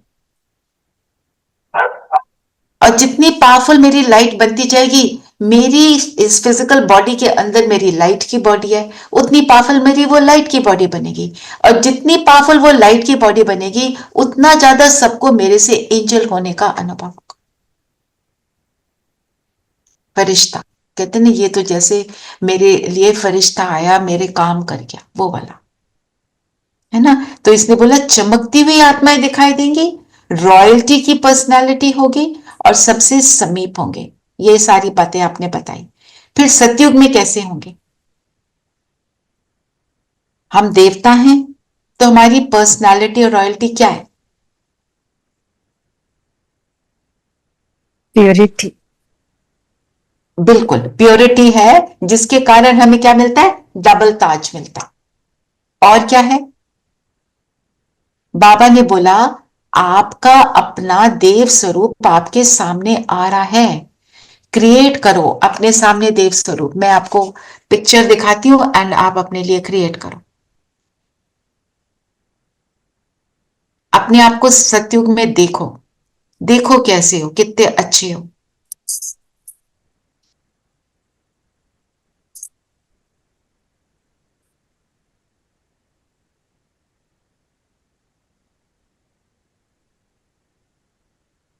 और जितनी पावरफुल मेरी लाइट बनती जाएगी, मेरी इस फिजिकल बॉडी के अंदर मेरी लाइट की बॉडी है, उतनी पावरफुल मेरी वो लाइट की बॉडी बनेगी। और जितनी पावरफुल वो लाइट की बॉडी बनेगी उतना ज्यादा सबको मेरे से एंजल होने का अनुभव होगा। फरिश्ता कहते ना, ये तो जैसे मेरे लिए फरिश्ता आया, मेरे काम कर गया, वो वाला है ना। तो इसने बोला चमकती हुई आत्माएं दिखाई देंगी, रॉयल्टी की पर्सनालिटी होगी, और सबसे समीप होंगे। ये सारी बातें आपने बताई। फिर सतयुग में कैसे होंगे? हम देवता हैं तो हमारी पर्सनालिटी और रॉयल्टी क्या है? प्योरिटी। बिल्कुल प्योरिटी है, जिसके कारण हमें क्या मिलता है? डबल ताज मिलता। और क्या है? बाबा ने बोला आपका अपना देव स्वरूप आपके सामने आ रहा है। क्रिएट करो अपने सामने देव स्वरूप। मैं आपको पिक्चर दिखाती हूं एंड आप अपने लिए क्रिएट करो। अपने आप को सतयुग में देखो, देखो कैसे हो, कितने अच्छे हो।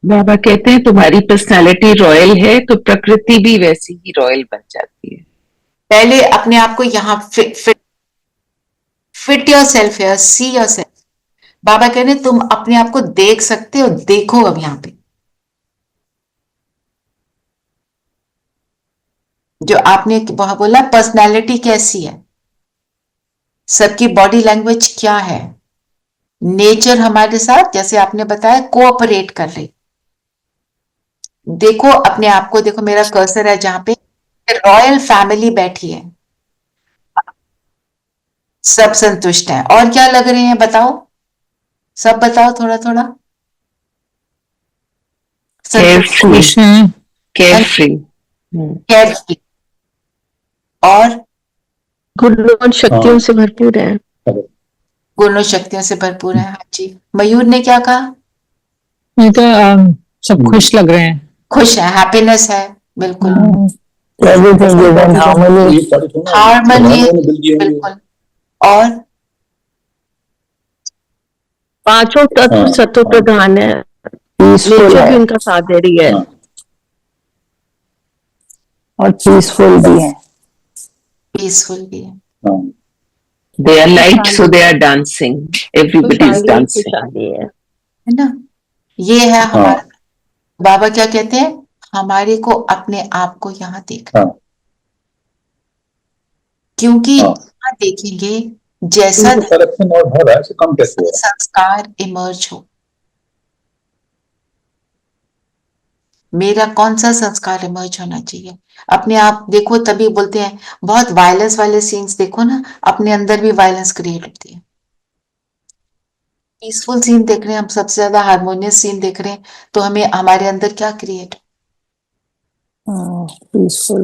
बाबा कहते हैं तुम्हारी पर्सनालिटी रॉयल है तो प्रकृति भी वैसी ही रॉयल बन जाती है। पहले अपने आप को यहां फिट योर सेल्फ है, सी योर सेल्फ। बाबा कह रहे हैं तुम अपने आप को देख सकते हो, देखो अब यहाँ पे जो आपने वहां बोला पर्सनालिटी कैसी है, सबकी बॉडी लैंग्वेज क्या है, नेचर हमारे साथ जैसे आपने बताया कोऑपरेट कर रही। देखो अपने आप को, देखो मेरा कर्सर है जहां पे रॉयल फैमिली बैठी है, सब संतुष्ट हैं। और क्या लग रहे हैं बताओ, सब बताओ थोड़ा थोड़ा। केयरफ्री, केयरफ्री, केयरफ्री और गुण शक्तियों से भरपूर है। गुणों शक्तियों से भरपूर है। हाँ जी, मयूर ने क्या कहा? नहीं तो सब खुश लग रहे हैं। खुश है, हैप्पीनेस है, बिल्कुल Everything is in harmony. Harmony, बिल्कुल। और पांचों तत्व सत्व प्रधान है, Peaceful नेचर भी है उनका साथ दे रही है। और peaceful भी है। पीसफुल भी है। they are light, so they are dancing. Everybody is dancing. खुशहाली है। है ना, ये है हमारा। बाबा क्या कहते हैं? हमारे को अपने आप को यहाँ देखना, क्योंकि यहाँ देखेंगे जैसा करप्शन और हो रहा है ऐसे कम कैसे हो? संस्कार इमर्ज हो। मेरा कौन सा संस्कार इमर्ज होना चाहिए? अपने आप देखो, तभी बोलते हैं बहुत वायलेंस वाले सीन्स देखो ना, अपने अंदर भी वायलेंस क्रिएट होती है। पीसफुल सीन देख रहे हैं हम, सबसे ज्यादा हार्मोनियस सीन देख रहे हैं, तो हमें हमारे अंदर क्या create? peaceful.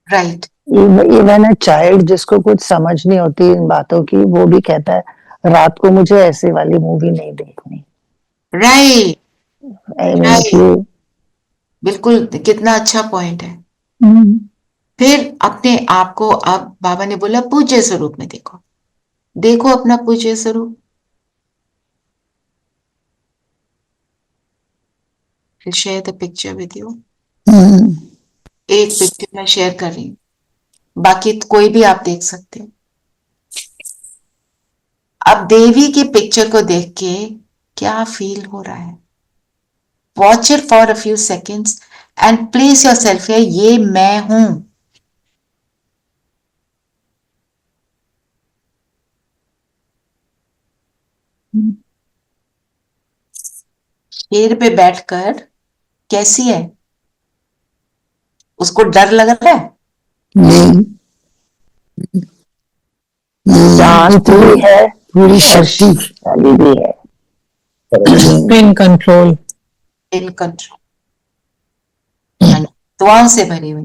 Right. Even a child जिसको कुछ समझ नहीं होती इन बातों की, वो भी कहता है रात को मुझे ऐसे वाली मूवी नहीं देखनी। Right, I mean, Right. कि बिल्कुल, कितना अच्छा पॉइंट है। फिर अपने आप को, अब बाबा ने बोला पूज्य स्वरूप में देखो, देखो अपना पूज्य स्वरूप। Share the picture with you. एक पिक्चर मैं शेयर कर रही हूँ, बाकी कोई भी आप देख सकते हो। अब देवी की पिक्चर को देख के क्या फील हो रहा है? Watch it for a few seconds and place yourself here, ये मैं हूं। शेर पे बैठकर कैसी है? उसको डर लग रहा है? नहीं, शांत भी है, पूरी शक्ति शक्तिशाली भी है। In control. इन कंट्रोल, दुआओं से भरी हुई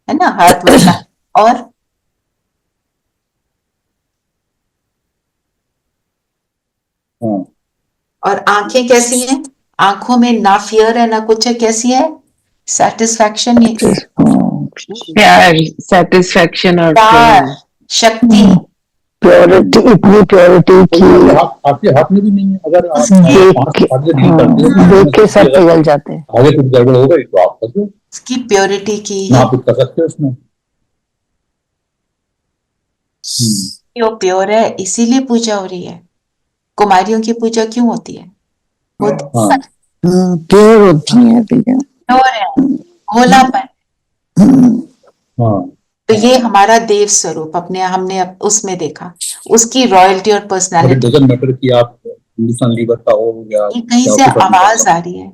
है ना, हाथ बढ़ा। और और आंखें कैसी हैं? आंखों में ना फियर है ना कुछ है, कैसी है? सेटिस्फैक्शन, ये प्यार, satisfaction और प्यार, प्रेम। शक्ति, प्योरिटी, इतनी प्योरिटी की आपके हाथ में भी नहीं है। अगर आप देख के सब पिघल जाते हैं। आगे कुछ गड़बड़ हो गई तो आप फंस गए। उसकी प्योरिटी की ना आप कुछ कर सकते हो उसमें। वो प्योर है, इसीलिए पूजा हो रही है। कुमारियों की पूजा क्यों होती है? प्योर होती है भैया। प्योर है, भोलापन। तो ये हमारा देव स्वरूप अपने हमने उसमें देखा, उसकी रॉयल्टी और पर्सनालिटी। डजंट मैटर कि आप हिंदुस्तान लीवर का हो या ये कहीं से आवाज आ रही है,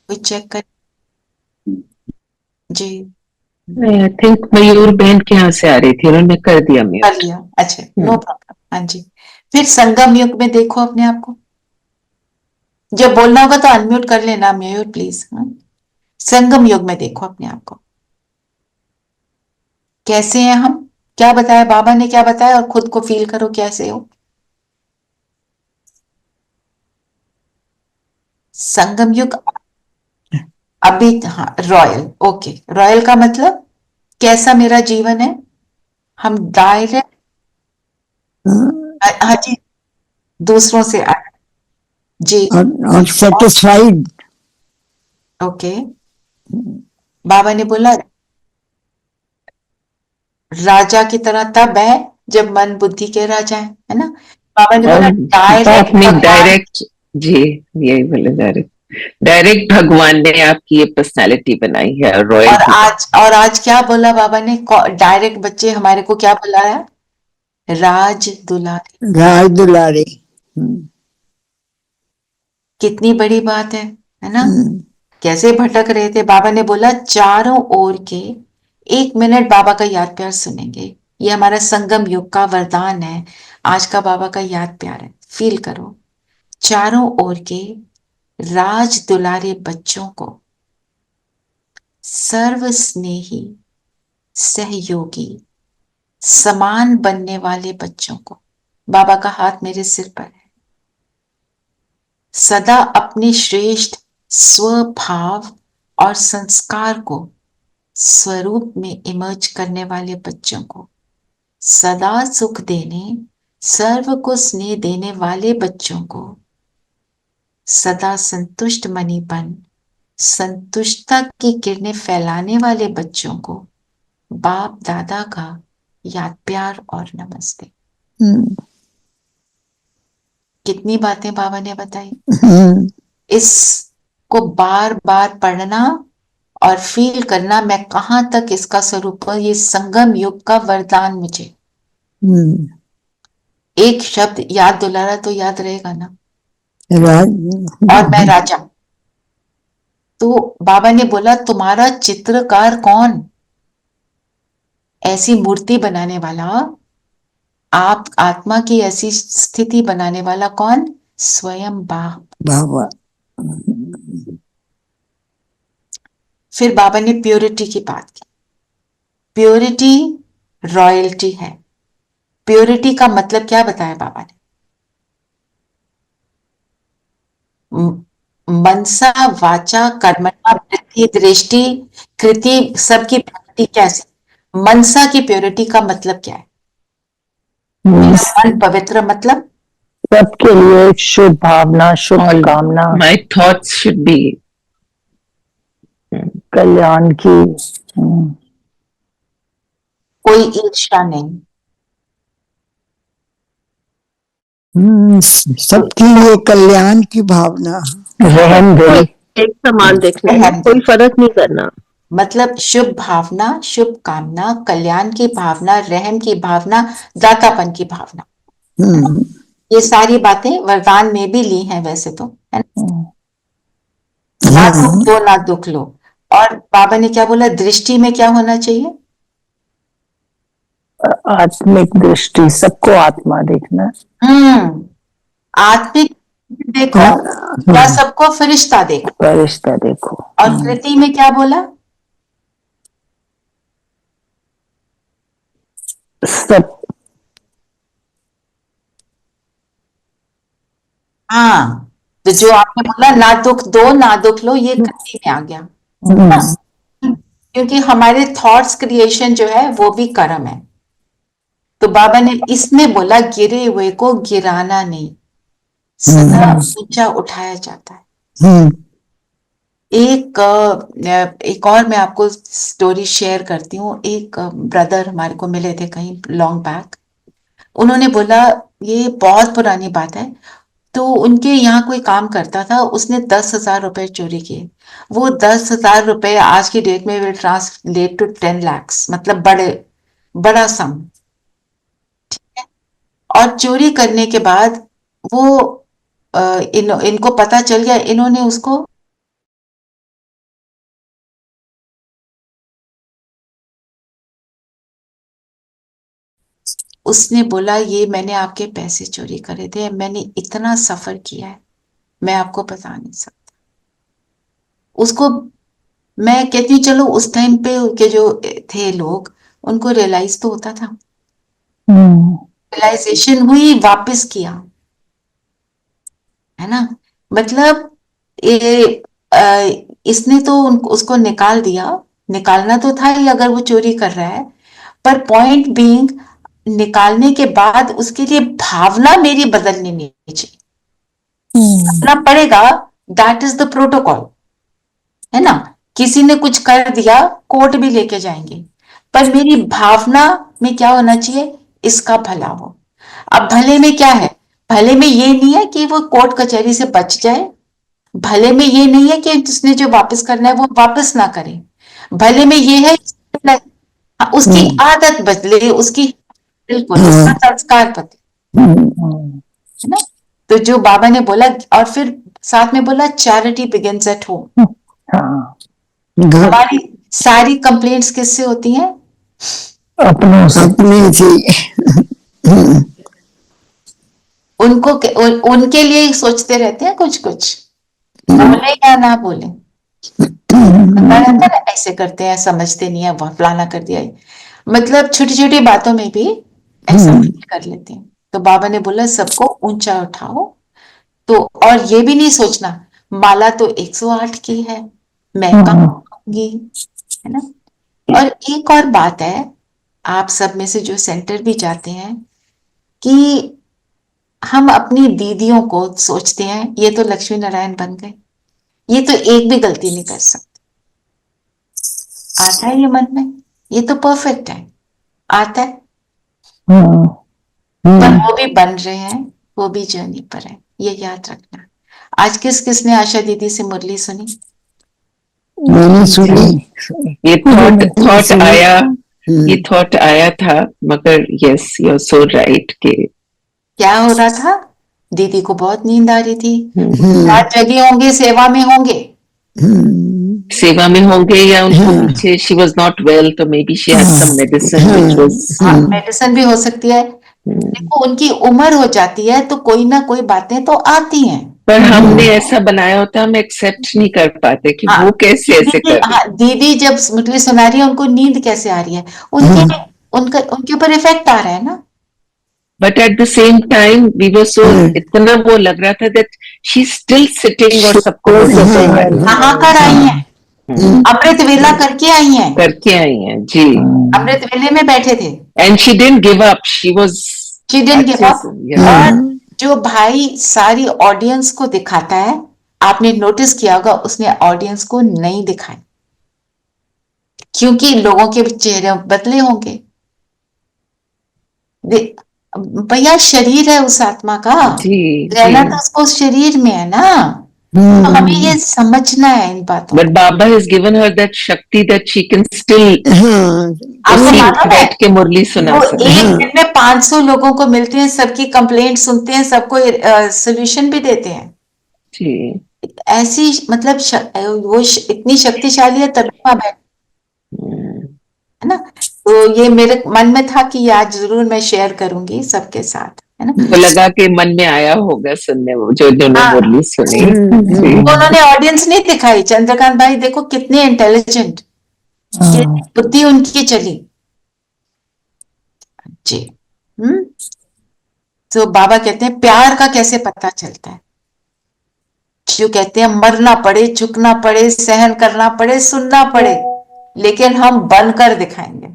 कोई चेक कर। जी, आई थिंक मयूर बहन के यहाँ से आ रही थी, उन्होंने कर दिया कर म्यूट। लिया, अच्छा, नो प्रॉब्लम। हाँ जी, फिर संगम युग में देखो अपने आप को। जब बोलना होगा तो अनम्यूट कर लेना मयूर प्लीज। संगम युग में देखो अपने आप को, कैसे हैं हम? क्या बताया बाबा ने, क्या बताया? और खुद को फील करो कैसे हो। संगम युग अभी, हाँ, रॉयल। ओके, रॉयल का मतलब कैसा मेरा जीवन है? हम डायरेक्ट, हाँ जी, दूसरों से जी, और राजा की तरह तब है जब मन बुद्धि के राजा है ना। बाबा ने बोला और डायरेक्ट अपनी भगवान। डायरेक्ट, जी यही बोले, डायरेक्ट भगवान ने आपकी ये पर्सनालिटी बनाई है, और रॉयल्टी। आज क्या बोला बाबा ने, डायरेक्ट बच्चे हमारे को क्या बुलाया, राज दुलारे। राज दुलारे। कितनी बड़ी बात है ना। कैसे भटक रहे थे, बाबा ने बोला चारों ओर के, 1 मिनट बाबा का याद प्यार सुनेंगे। ये हमारा संगम युग का वरदान है, आज का बाबा का याद प्यार है, फील करो। चारों ओर के राज दुलारे बच्चों को, सर्व स्नेही सहयोगी समान बनने वाले बच्चों को, बाबा का हाथ मेरे सिर पर है। सदा अपने श्रेष्ठ स्वभाव और संस्कार को स्वरूप में इमर्ज करने वाले बच्चों को, सदा सुख देने, सर्व को स्नेह देने वाले बच्चों को, सदा संतुष्ट मनीपन, संतुष्टता की किरणें फैलाने वाले बच्चों को बाप दादा का याद प्यार और नमस्ते। कितनी बातें बाबा ने बताई। इसको बार बार पढ़ना और फील करना, मैं कहां तक इसका स्वरूप हूं, ये संगम युग का वरदान मुझे। एक शब्द याद दुलारा तो याद रहेगा ना, और मैं राजा। तो बाबा ने बोला तुम्हारा चित्रकार कौन, ऐसी मूर्ति बनाने वाला, आप आत्मा की ऐसी स्थिति बनाने वाला कौन, स्वयं बाबा। फिर बाबा ने प्योरिटी की बात की। प्योरिटी रॉयल्टी है। प्योरिटी का मतलब क्या बताया बाबा ने, मनसा वाचा कर्मणा वृत्ति दृष्टि कृति सबकी प्योरिटी कैसे। मनसा की प्योरिटी का मतलब क्या है, मन पवित्र, मतलब सबके लिए शुभ भावना, शुभ कामना, माय थॉट्स शुड बी कल्याण की, कोई ईर्ष्या नहीं, सबके लिए कल्याण की भावना, रहम दिल, एक समान देखना, कोई फर्क नहीं करना। मतलब शुभ भावना, शुभ कामना, कल्याण की भावना, रहम की भावना, दातापन की भावना। ये सारी बातें वरदान में भी ली हैं वैसे तो, है ना। ना दुख दो ना दुख लो। और बाबा ने क्या बोला, दृष्टि में क्या होना चाहिए, आत्मिक दृष्टि, सबको आत्मा देखना। आत्मिक देखो या सबको फरिश्ता देखो, फरिश्ता देखो। और कृति में क्या बोला, सब। हाँ, तो जो आपने बोला ना दुख दो ना दुख लो, ये कृति में आ गया, क्योंकि हमारे थॉट्स क्रिएशन जो है वो भी कर्म है। तो बाबा ने इसमें बोला गिरे हुए को गिराना नहीं, सदा ऊंचा उठाया जाता है। एक और मैं आपको स्टोरी शेयर करती हूँ। एक ब्रदर हमारे को मिले थे कहीं लॉन्ग बैक। उन्होंने बोला, ये बहुत पुरानी बात है, तो उनके यहाँ कोई काम करता था, उसने 10,000 रुपए चोरी किए। वो 10,000 रुपए आज की डेट में विल ट्रांसलेट टू 10 lakhs, मतलब बड़ा सम। और चोरी करने के बाद वो इनको पता चल गया, इन्होंने उसको उसने बोला ये मैंने आपके पैसे चोरी करे थे, मैंने इतना सफर किया है, मैं आपको बता नहीं सकता। उसको मैं कहती हूँ चलो उस टाइम पे के जो थे लोग, उनको रियलाइज तो होता था, रियलाइजेशन हुई, वापस किया, है ना। मतलब इसने तो उसको निकाल दिया, निकालना तो था ही अगर वो चोरी कर रहा है, पर पॉइंट बीइंग निकालने के बाद उसके लिए भावना मेरी बदलनी नहीं चाहिए, करना पड़ेगा। दैट इज द प्रोटोकॉल, है ना। किसी ने कुछ कर दिया, कोर्ट भी लेके जाएंगे, पर मेरी भावना में क्या होना चाहिए, इसका भला हो। अब भले में क्या है, भले में ये नहीं है कि वो कोर्ट कचहरी से बच जाए, भले में ये नहीं है कि जिसने जो वापस करना है वो वापस ना करे, भले में ये है उसकी आदत बदले, उसकी बिल्कुल उसका संस्कार बदले, है ना। तो जो बाबा ने बोला, और फिर साथ में बोला चैरिटी बिगिंस एट होम। हाँ, हमारी सारी कंप्लेंट्स किससे होती हैं, अपनों से। अपने से उनके लिए ही सोचते रहते हैं कुछ कुछ, बोले या ना बोले, पता रहता है ना, ऐसे करते हैं, समझते नहीं है, वह फलाना कर दिया, मतलब छोटी छोटी बातों में भी ऐसा कर लेते हैं। तो बाबा ने बोला सबको ऊंचा उठाओ, तो और ये भी नहीं सोचना माला तो 108 की है, मैं कहाँ होंगी, है ना। और एक और बात है, आप सब में से जो सेंटर भी जाते हैं, कि हम अपनी दीदियों को सोचते हैं ये तो लक्ष्मी नारायण बन गए, ये तो एक भी गलती नहीं कर सकते, आता है ये मन में, ये तो परफेक्ट है, आता है, पर वो भी बन रहे हैं, वो भी जर्नी पर है, ये याद रखना। आज किस किसने आशा दीदी से मुरली सुनी? मैंने सुनी। ये थॉट आया, ये थॉट आया था, मगर yes you are so right के क्या हो रहा था, दीदी को बहुत नींद आ रही थी, रात जगे होंगे, सेवा में होंगे, सेवा में होंगे, या उनको पीछे शी वाज नॉट वेल, तो maybe she had some medicine which was, medicine भी हो सकती है। देखो उनकी उम्र हो जाती है तो कोई ना कोई बातें तो आती हैं, पर हमने ऐसा बनाया होता, हम एक्सेप्ट नहीं कर पाते कि वो कैसे ऐसे कर रही है। दीदी जब मुरली सुना रही है उनको नींद कैसे आ रही है, उनके ऊपर इफेक्ट आ रहा है ना। But at the same time we were so, इतना वो लग रहा था दैट शी स्टिल सिटिंग, और सबको कहाँ कर आई हैं, अमृत वेला करके आई हैं जी, अमृत वेले में बैठे थे, and she didn't give up, she didn't give up. और जो भाई सारी ऑडियंस को दिखाता है, आपने नोटिस किया होगा उसने ऑडियंस को नहीं दिखाया, क्योंकि लोगों के चेहरे बदले होंगे, भैया शरीर है उस आत्मा का, रहना तो उसको शरीर में है ना, तो हमें ये समझना है इन बातों। But Baba has given her that शक्ति दैट शी कैन स्टिल आपको मालूम है बैठ के मुरली सुना वो सकती एक दिन में 500 लोगों को मिलते हैं, सबकी कंप्लेंट सुनते हैं, सबको सोल्यूशन भी देते हैं जी, ऐसी, मतलब वो इतनी शक्तिशाली है, तभी वहां बैठ, है ना। तो ये मेरे मन में था कि आज जरूर मैं शेयर करूंगी सबके साथ, है ना। तो लगा के मन में आया होगा सुनने, वो जो मुरली सुनी, उन्होंने ऑडियंस नहीं दिखाई, चंद्रकांत भाई देखो कितने इंटेलिजेंट, बुद्धि उनकी चली जी। तो बाबा कहते हैं प्यार का कैसे पता चलता है, जो कहते हैं मरना पड़े, झुकना पड़े, सहन करना पड़े, सुनना पड़े, लेकिन हम बनकर दिखाएंगे,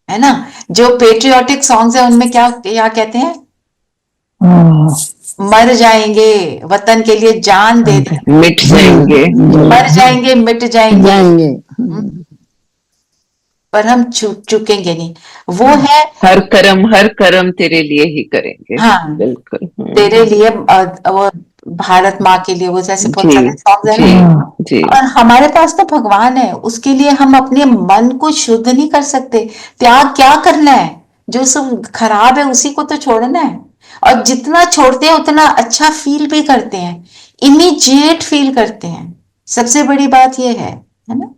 है ना। जो पेट्रियोटिक सॉन्ग्स है उनमें क्या क्या कहते हैं, मर जाएंगे वतन के लिए जान दे देंगे, मिट जाएंगे, मर जाएंगे मिट जाएंगे, पर हम चुकेंगे नहीं, वो है हर कर्म तेरे लिए ही करेंगे। हाँ बिल्कुल, तेरे लिए, वो भारत माँ के लिए, वो जैसे बहुत सारे सॉन्ग्स हैं ना। और हमारे पास तो भगवान है, उसके लिए हम अपने मन को शुद्ध नहीं कर सकते, त्याग क्या करना है, जो सब खराब है उसी को तो छोड़ना है, और जितना छोड़ते हैं उतना अच्छा फील भी करते हैं, इमीडिएट फील करते हैं, सबसे बड़ी बात ये है ना।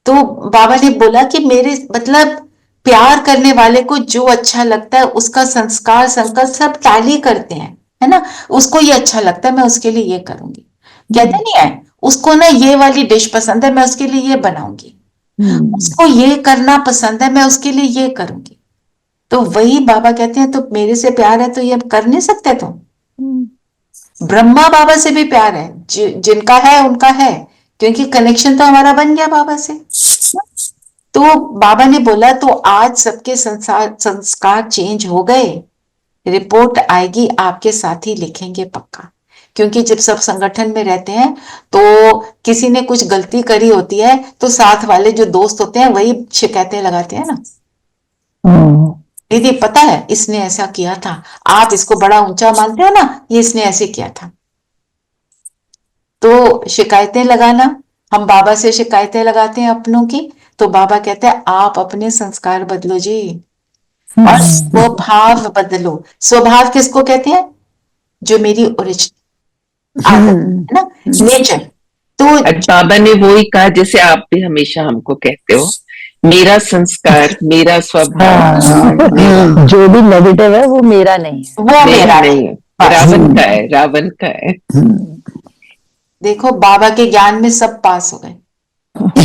तो बाबा ने बोला कि मेरे मतलब प्यार करने वाले को जो अच्छा लगता है उसका संस्कार संकल्प सब टैली करते हैं, है ना। उसको ये अच्छा लगता है मैं उसके लिए ये करूंगी, कहते नहीं है उसको ना ये वाली डिश पसंद है मैं उसके लिए ये बनाऊंगी, उसको ये करना पसंद है मैं उसके लिए ये करूंगी। तो वही बाबा कहते हैं तो मेरे से प्यार है तो ये कर नहीं सकते तुम, ब्रह्मा बाबा से भी प्यार है, जिनका है उनका है, क्योंकि कनेक्शन तो हमारा बन गया बाबा से। तो बाबा ने बोला तो आज सबके संस्कार चेंज हो गए, रिपोर्ट आएगी आपके साथी लिखेंगे पक्का, क्योंकि जब सब संगठन में रहते हैं तो किसी ने कुछ गलती करी होती है तो साथ वाले जो दोस्त होते हैं वही शिकायतें लगाते हैं ना, दीदी पता है इसने ऐसा किया था, आप इसको बड़ा ऊंचा मानते हो ना, ये इसने ऐसे किया था। तो शिकायतें लगाना, हम बाबा से शिकायतें लगाते हैं अपनों की, तो बाबा कहते हैं आप अपने संस्कार बदलो जी और स्वभाव बदलो। स्वभाव किसको कहते हैं? जो मेरी ओरिजिनल आदत है ना, नेचर। तो और बाबा ने वो ही कहा जैसे आप भी हमेशा हमको कहते हो, मेरा संस्कार, मेरा स्वभाव, मेरा, जो भी नेगेटिव है वो मेरा नहीं है, वो मेरा नहीं है, बस। रावण का है, रावण का है। देखो बाबा के ज्ञान में सब पास हो गए,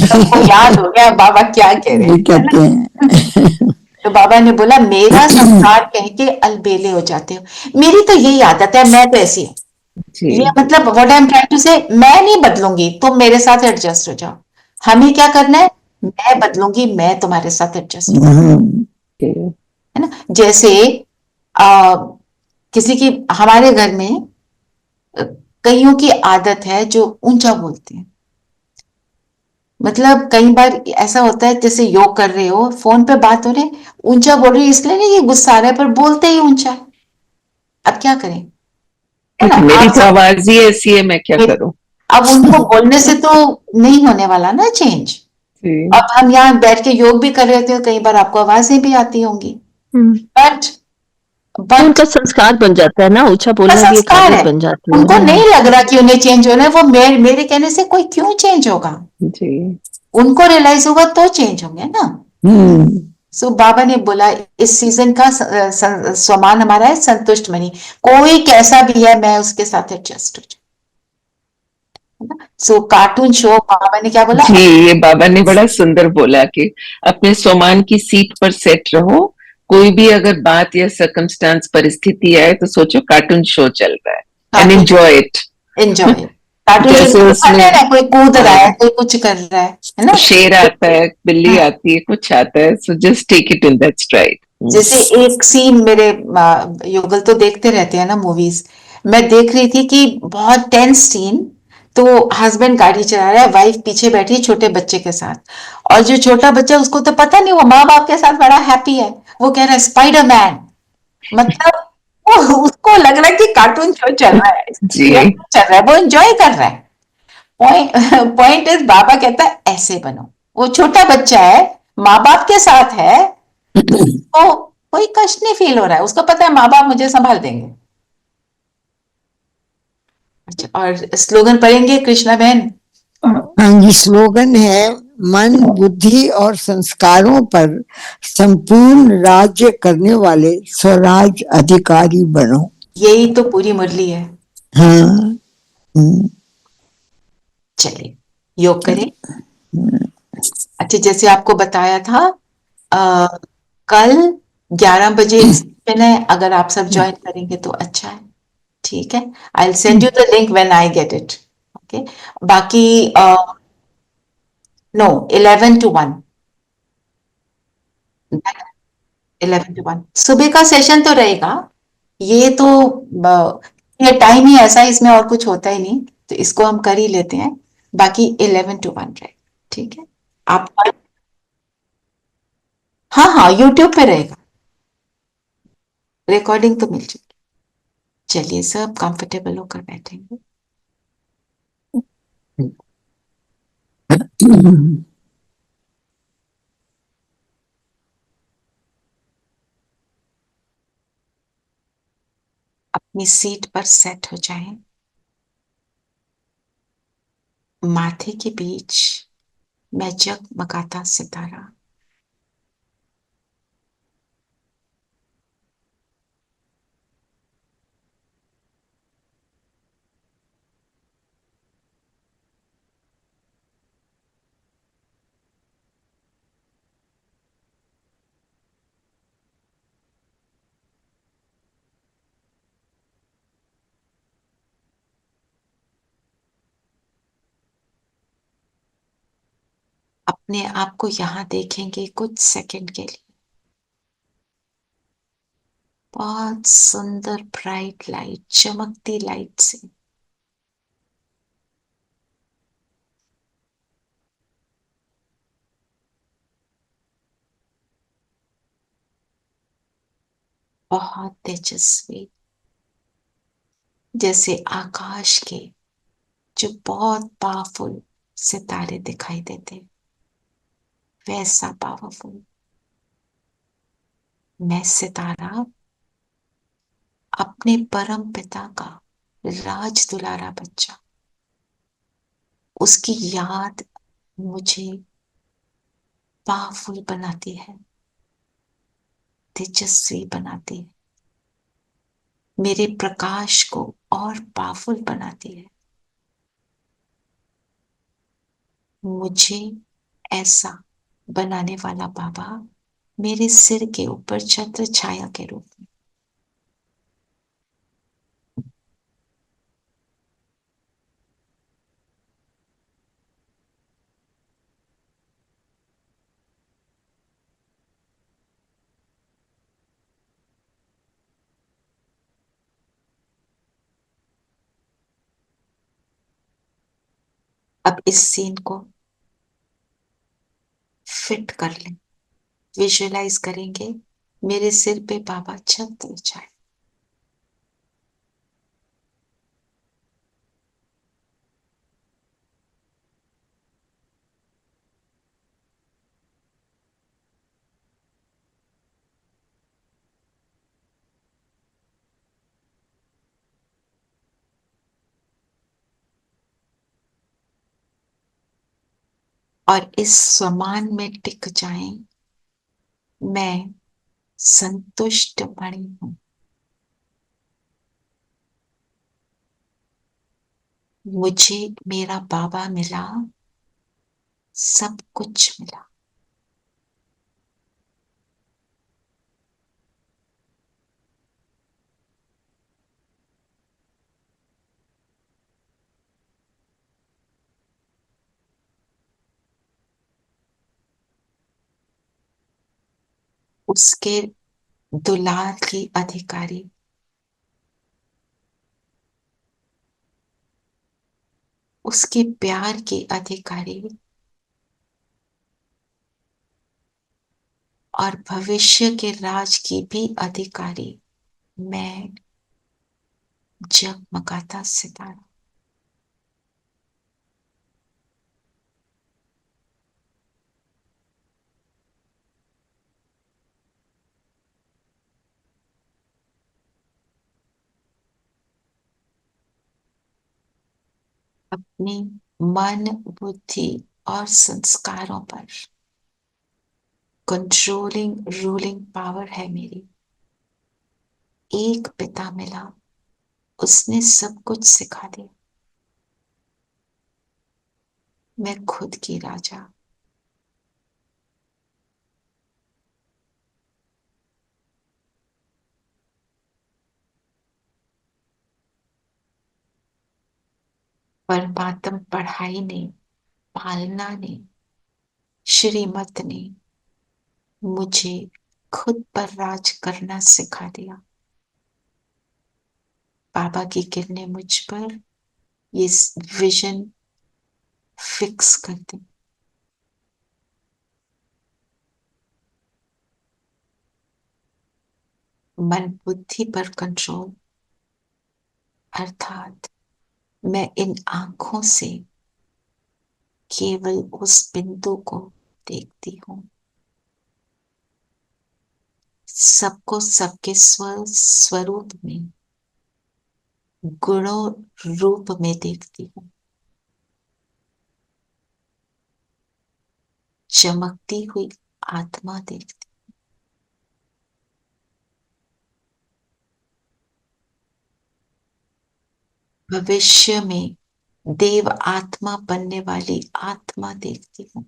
सबको याद हो गया बाबा क्या कह रहे ये हैं, है कहते ना? हैं। तो बाबा ने बोला मेरा संस्कार कह के अलबेले हो जाते हो, मेरी तो यही आदत है, मैं तो ऐसी हूँ। जी ये मतलब what I am trying to say, मैं नहीं बदलूंगी, तुम मेरे साथ एडजस्ट हो जाओ। हमें क्या करना है? मैं बदलूंगी, मैं तुम्हारे साथ एडजस्ट हो, जी है ना? जैसे आ, किसी की, हमारे घर में अ, कईयों की आदत है जो ऊंचा बोलते हैं। मतलब कई बार ऐसा होता है जैसे योग कर रहे हो, फोन पे बात हो रही, ऊंचा बोल रही है, इसलिए नहीं ये गुस्सा आ रहा है, पर बोलते ही ऊंचा है। अब क्या करें, है ना? मेरी आप तो सब, आवाज ही ऐसी है, मैं क्या करूं। अब उनको बोलने से तो नहीं होने वाला ना चेंज। जी अब हम यहाँ बैठ के योग भी कर रहे थे, कई बार आपको आवाजें भी आती होंगी, बट तो बट उनका संस्कार बन जाता है ना, ऊंचा का बोलना भी एक संस्कार आदत है, बन जाती है। उनको नहीं लग रहा कि उन्हें चेंज होना है, वो मेरे कहने से कोई क्यों चेंज होगा, जी उनको रियलाइज होगा तो चेंज होंगे ना। सो बाबा ने बोला इस सीजन का स्वमान हमारा है संतुष्ट मनी, कोई कैसा भी है मैं उसके साथ एडजस्ट हो जाऊं। सो कार्टून शो, बाबा ने क्या बोला? जी, ये बाबा ने बड़ा सुंदर बोला कि अपने स्वमान की सीट पर सेट रहो, कोई भी अगर बात या सर्कमस्टांस परिस्थिति आए तो सोचो कार्टून शो चल रहा है and cartoon enjoy it. Enjoy, cartoon show जैसे दिखाते हैं उसमें ना, कोई कूद रहा है, कोई कुछ कर रहा है ना? शेर आता है, बिल्ली हाँ, आती है, कुछ आता है, so just take it in that stride. जैसे एक सीन मेरे युगल तो देखते रहते हैं ना मूवीज, मैं देख रही थी कि बहुत टेंस सीन, तो हस्बैंड गाड़ी चला रहा है, वाइफ पीछे बैठी है छोटे बच्चे के साथ, और जो छोटा बच्चा उसको तो पता नहीं, वो माँ बाप के साथ बड़ा हैप्पी है, वो कह रहा है स्पाइडरमैन, मतलब उसको लग रहा है कि कार्टून शो चल रहा है, जी चल रहा है, वो एंजॉय कर रहा है। पॉइंट पॉइंट इज बाबा कहता है ऐसे बनो, वो छोटा बच्चा है, माँ बाप के साथ है, तो कोई कष्ट नहीं फील हो रहा है, उसको पता है माँ बाप मुझे संभाल देंगे। अच्छा, और स्लोगन पढ़ेंगे कृष्णा बहन? हाँ जी, स्लोगन है मन बुद्धि और संस्कारों पर संपूर्ण राज्य करने वाले स्वराज अधिकारी बनो। यही तो पूरी मुरली है। हाँ। चलिए योग करें। अच्छा, जैसे आपको बताया था कल 11 बजे सेशन है, अगर आप सब ज्वाइन करेंगे तो अच्छा है, ठीक है? I will send you the link when I get it, okay? बाकी नो 11 to 1, 11 to 1 सुबह का सेशन तो रहेगा, ये तो ये टाइम ही ऐसा है, इसमें और कुछ होता ही नहीं, तो इसको हम कर ही लेते हैं। बाकी 11 to 1 रहे, ठीक है? आप, हाँ हाँ यूट्यूब पे रहेगा, रिकॉर्डिंग तो मिल जाएगी। चलिए सब कंफर्टेबल होकर बैठेंगे। अपनी सीट पर सेट हो जाएं, माथे के बीच मैं जगमगाता सितारा, अपने आप को यहां देखेंगे कुछ सेकंड के लिए, बहुत सुंदर ब्राइट लाइट, चमकती लाइट से बहुत तेजस्वी, जैसे आकाश के जो बहुत पावरफुल सितारे दिखाई देते, वैसा पावरफुल मैं सितारा, अपने परम पिता का राज दुलारा बच्चा। उसकी याद मुझे पावरफुल बनाती है, तेजस्वी बनाती है, मेरे प्रकाश को और पावरफुल बनाती है। मुझे ऐसा बनाने वाला बाबा मेरे सिर के ऊपर छत्र छाया के रूप में, अब इस सीन को फिट कर लें, विजुअलाइज करेंगे मेरे सिर पे बाबा छत्र छाया। और इस समान में टिक जाएं, मैं संतुष्ट मणि हूं, मुझे मेरा बाबा मिला, सब कुछ मिला। उसके दुलार की अधिकारी, उसके प्यार की अधिकारी और भविष्य के राज की भी अधिकारी मैं, जगमगाता सितारा। अपनी मन, बुद्धि और संस्कारों पर कंट्रोलिंग रूलिंग पावर है मेरी। एक पिता मिला, उसने सब कुछ सिखा दिया। मैं खुद की राजा, परमात्म पढ़ाई ने, पालना ने, श्रीमत ने मुझे खुद पर राज करना सिखा दिया। बाबा की किरणें मुझ पर ये विजन फिक्स कर दी। मन बुद्धि पर कंट्रोल, अर्थात मैं इन आंखों से केवल उस बिंदु को देखती हूं, सबको सबके स्वरूप में, गुणों रूप में देखती हूं। चमकती हुई आत्मा देखती, भविष्य में देव आत्मा बनने वाली आत्मा देखती हूं।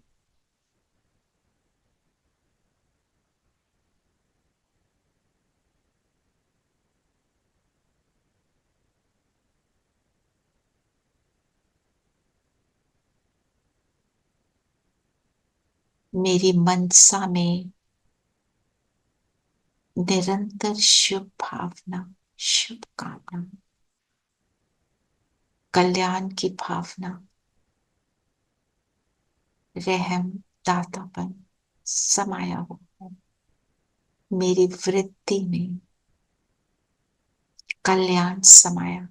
मेरी मनसा में निरंतर शुभ भावना, शुभ कामना, कल्याण की भावना, रहम, दातापन समाया हुआ है। मेरी वृत्ति में कल्याण समाया।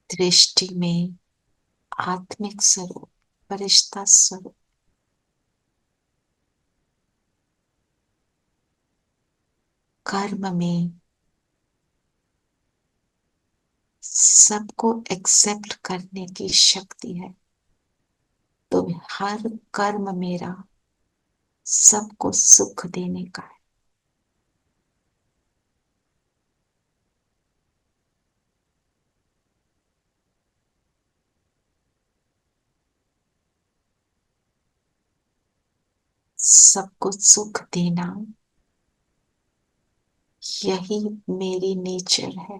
दृष्टि में आत्मिक स्वरूप, फरिश्ता स्वरूप, कर्म में सबको एक्सेप्ट करने की शक्ति है। तो हर कर्म मेरा सबको सुख देने का है। सबको सुख देना यही मेरी नेचर है।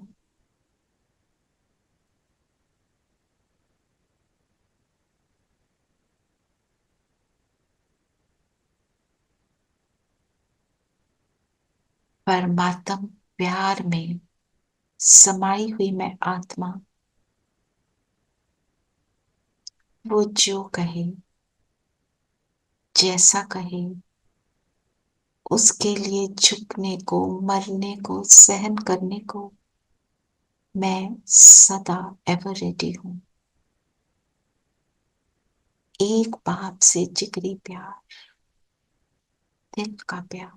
परमात्म प्यार में समाई हुई मैं आत्मा, वो जो कहे, जैसा कहे, उसके लिए झुकने को, मरने को, सहन करने को मैं सदा एवर रेडी हूं। एक बाप से जिगरी प्यार, दिल का प्यार।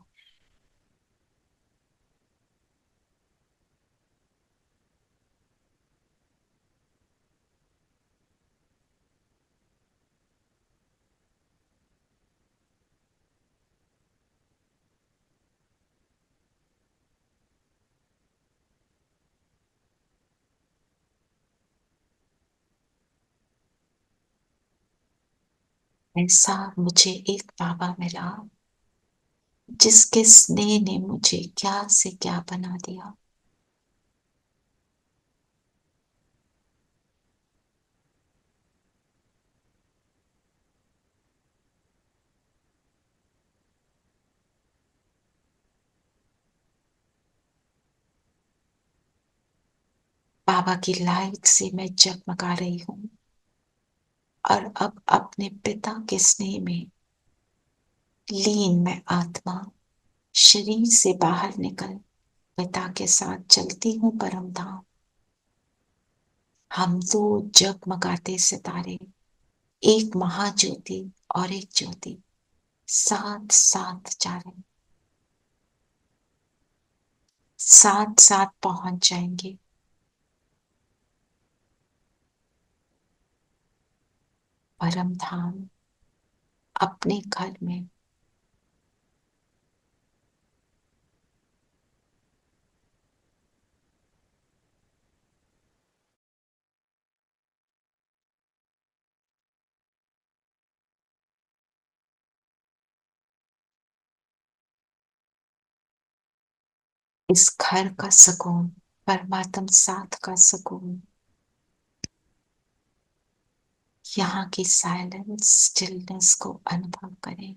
ऐसा मुझे एक बाबा मिला जिसके स्नेह ने मुझे क्या से क्या बना दिया। बाबा की लाइट से मैं जगमगा रही हूं और अब अपने पिता के स्नेह में लीन मैं आत्मा शरीर से बाहर निकल पिता के साथ चलती हूँ परम धाम। हम दो जगमगाते सितारे, एक महाज्योति और एक ज्योति, साथ साथ जा रहे, साथ साथ पहुंच जाएंगे परम धाम, अपने घर में। इस घर का सुकून, परमात्म साथ का सुकून, यहाँ की साइलेंस, स्टिलनेस को अनुभव करें।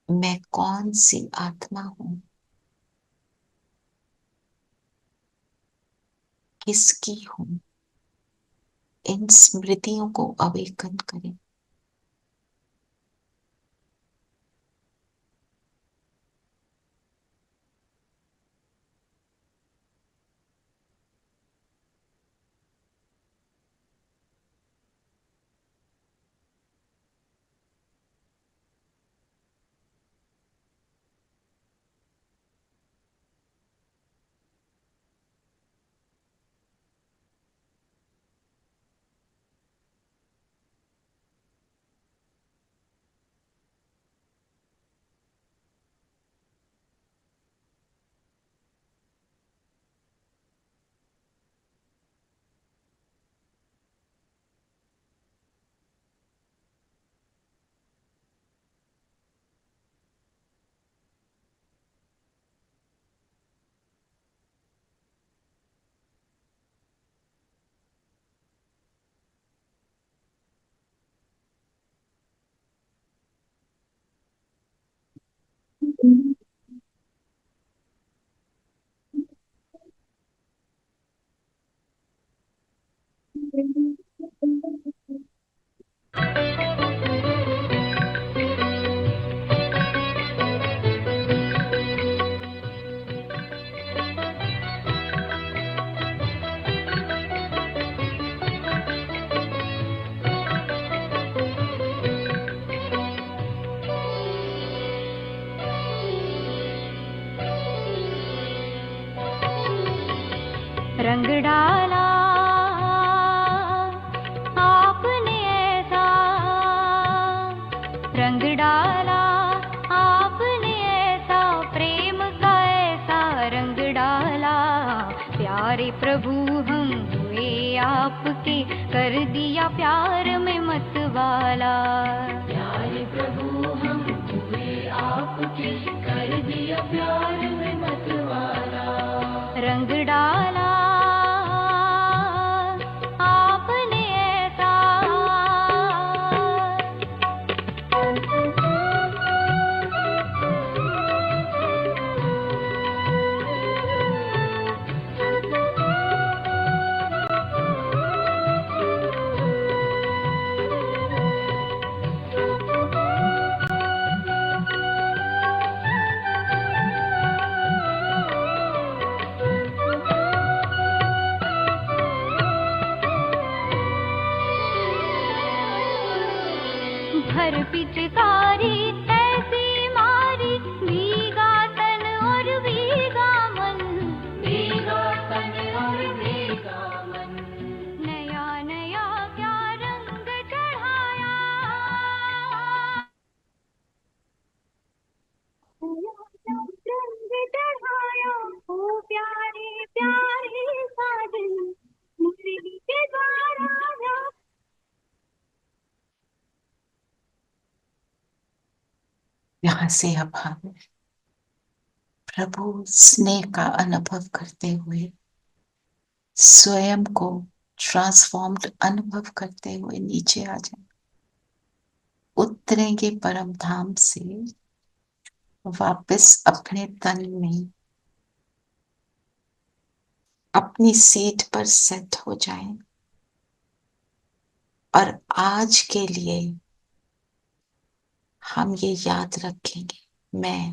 मैं कौन सी आत्मा हूं, किसकी हूं, इन स्मृतियों को अवेकन करें। रंग डाला आपने ऐसा, रंग डाला आपने ऐसा, प्रेम का ऐसा रंग डाला। प्यारे प्रभु हम हुए आपके, कर दिया प्यार में मतवाला। प्यारे प्रभु हम हुए आपके, कर दिया प्यार में मतवाला। रंग डाला आपने ऐसा। भर पिचकारी ऐसी मारी, भीगा तन और भीगा मन, भीगा तन और भीगा मन। नया नया क्या रंग चढ़ाया, रंग चढ़ाया। ओ प्यारे प्यारे साजन, मुरली के द्वारा यहाँ से अब हम प्रभु स्नेह का अनुभव करते हुए, स्वयं को ट्रांसफॉर्म्ड अनुभव करते हुए नीचे आ जाएं, उतरेंगे परम धाम से वापस अपने तन में, अपनी सीट पर सेट हो जाएं और आज के लिए हम ये याद रखेंगे, मैं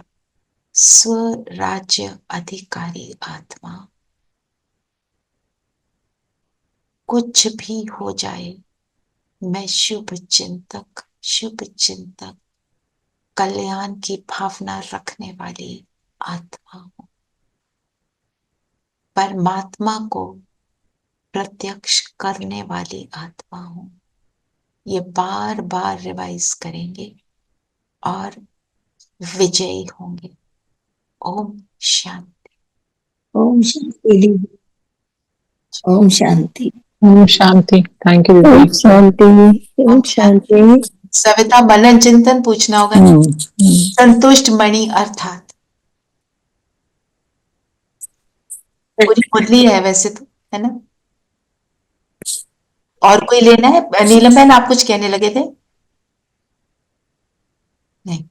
स्वराज्य अधिकारी आत्मा, कुछ भी हो जाए मैं शुभ चिंतक कल्याण की भावना रखने वाली आत्मा हूं। परमात्मा को प्रत्यक्ष करने वाली आत्मा हूं। ये बार बार रिवाइज करेंगे और विजयी होंगे। ओम शांति। ओम शांति। ओम शांति। ओम शांति। थैंक यू ओम दीदी। शांति। ओम शांति। सविता, मनन चिंतन पूछना होगा ना? संतुष्ट मणि अर्थात पूरी मुरली है वैसे तो, है ना? और कोई लेना है? नीलम बहन, आप कुछ कहने लगे थे? नहीं।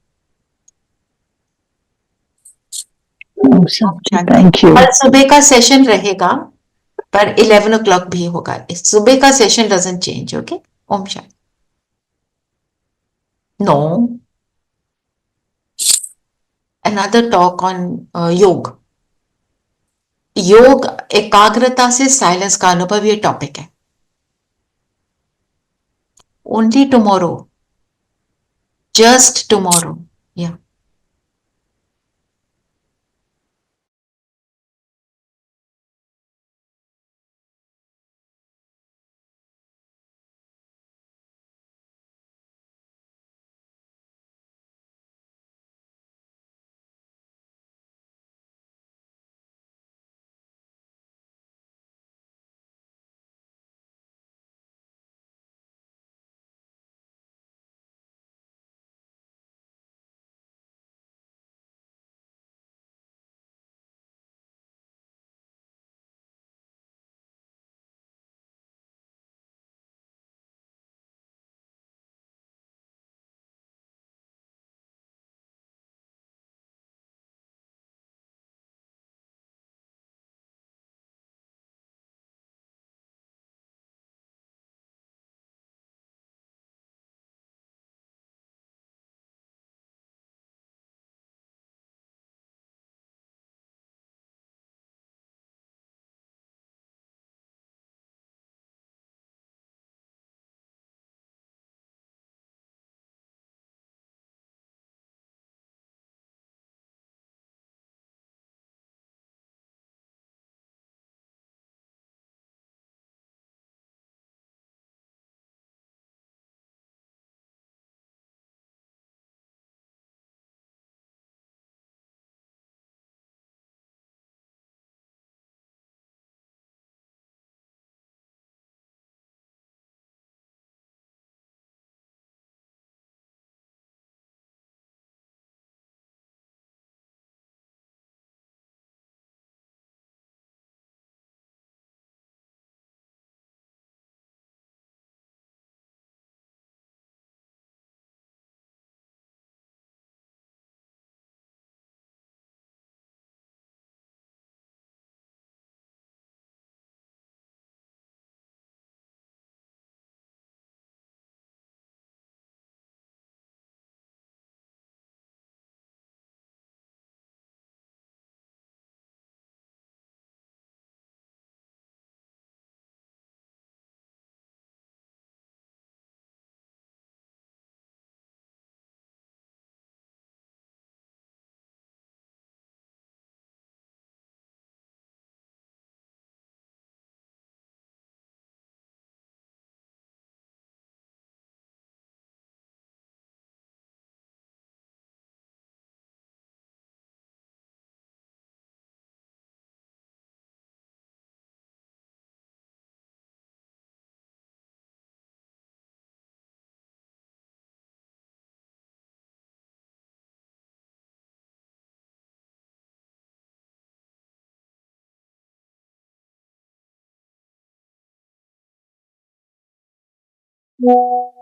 Thank you. कल सुबह का सेशन रहेगा पर 11 o'clock भी होगा। सुबह का सेशन डजंट चेंज। ओके। ओम शांति। No, another talk on yoga. योग एकाग्रता से साइलेंस का अनुभव, ये टॉपिक है। Only tomorrow, just tomorrow. या है।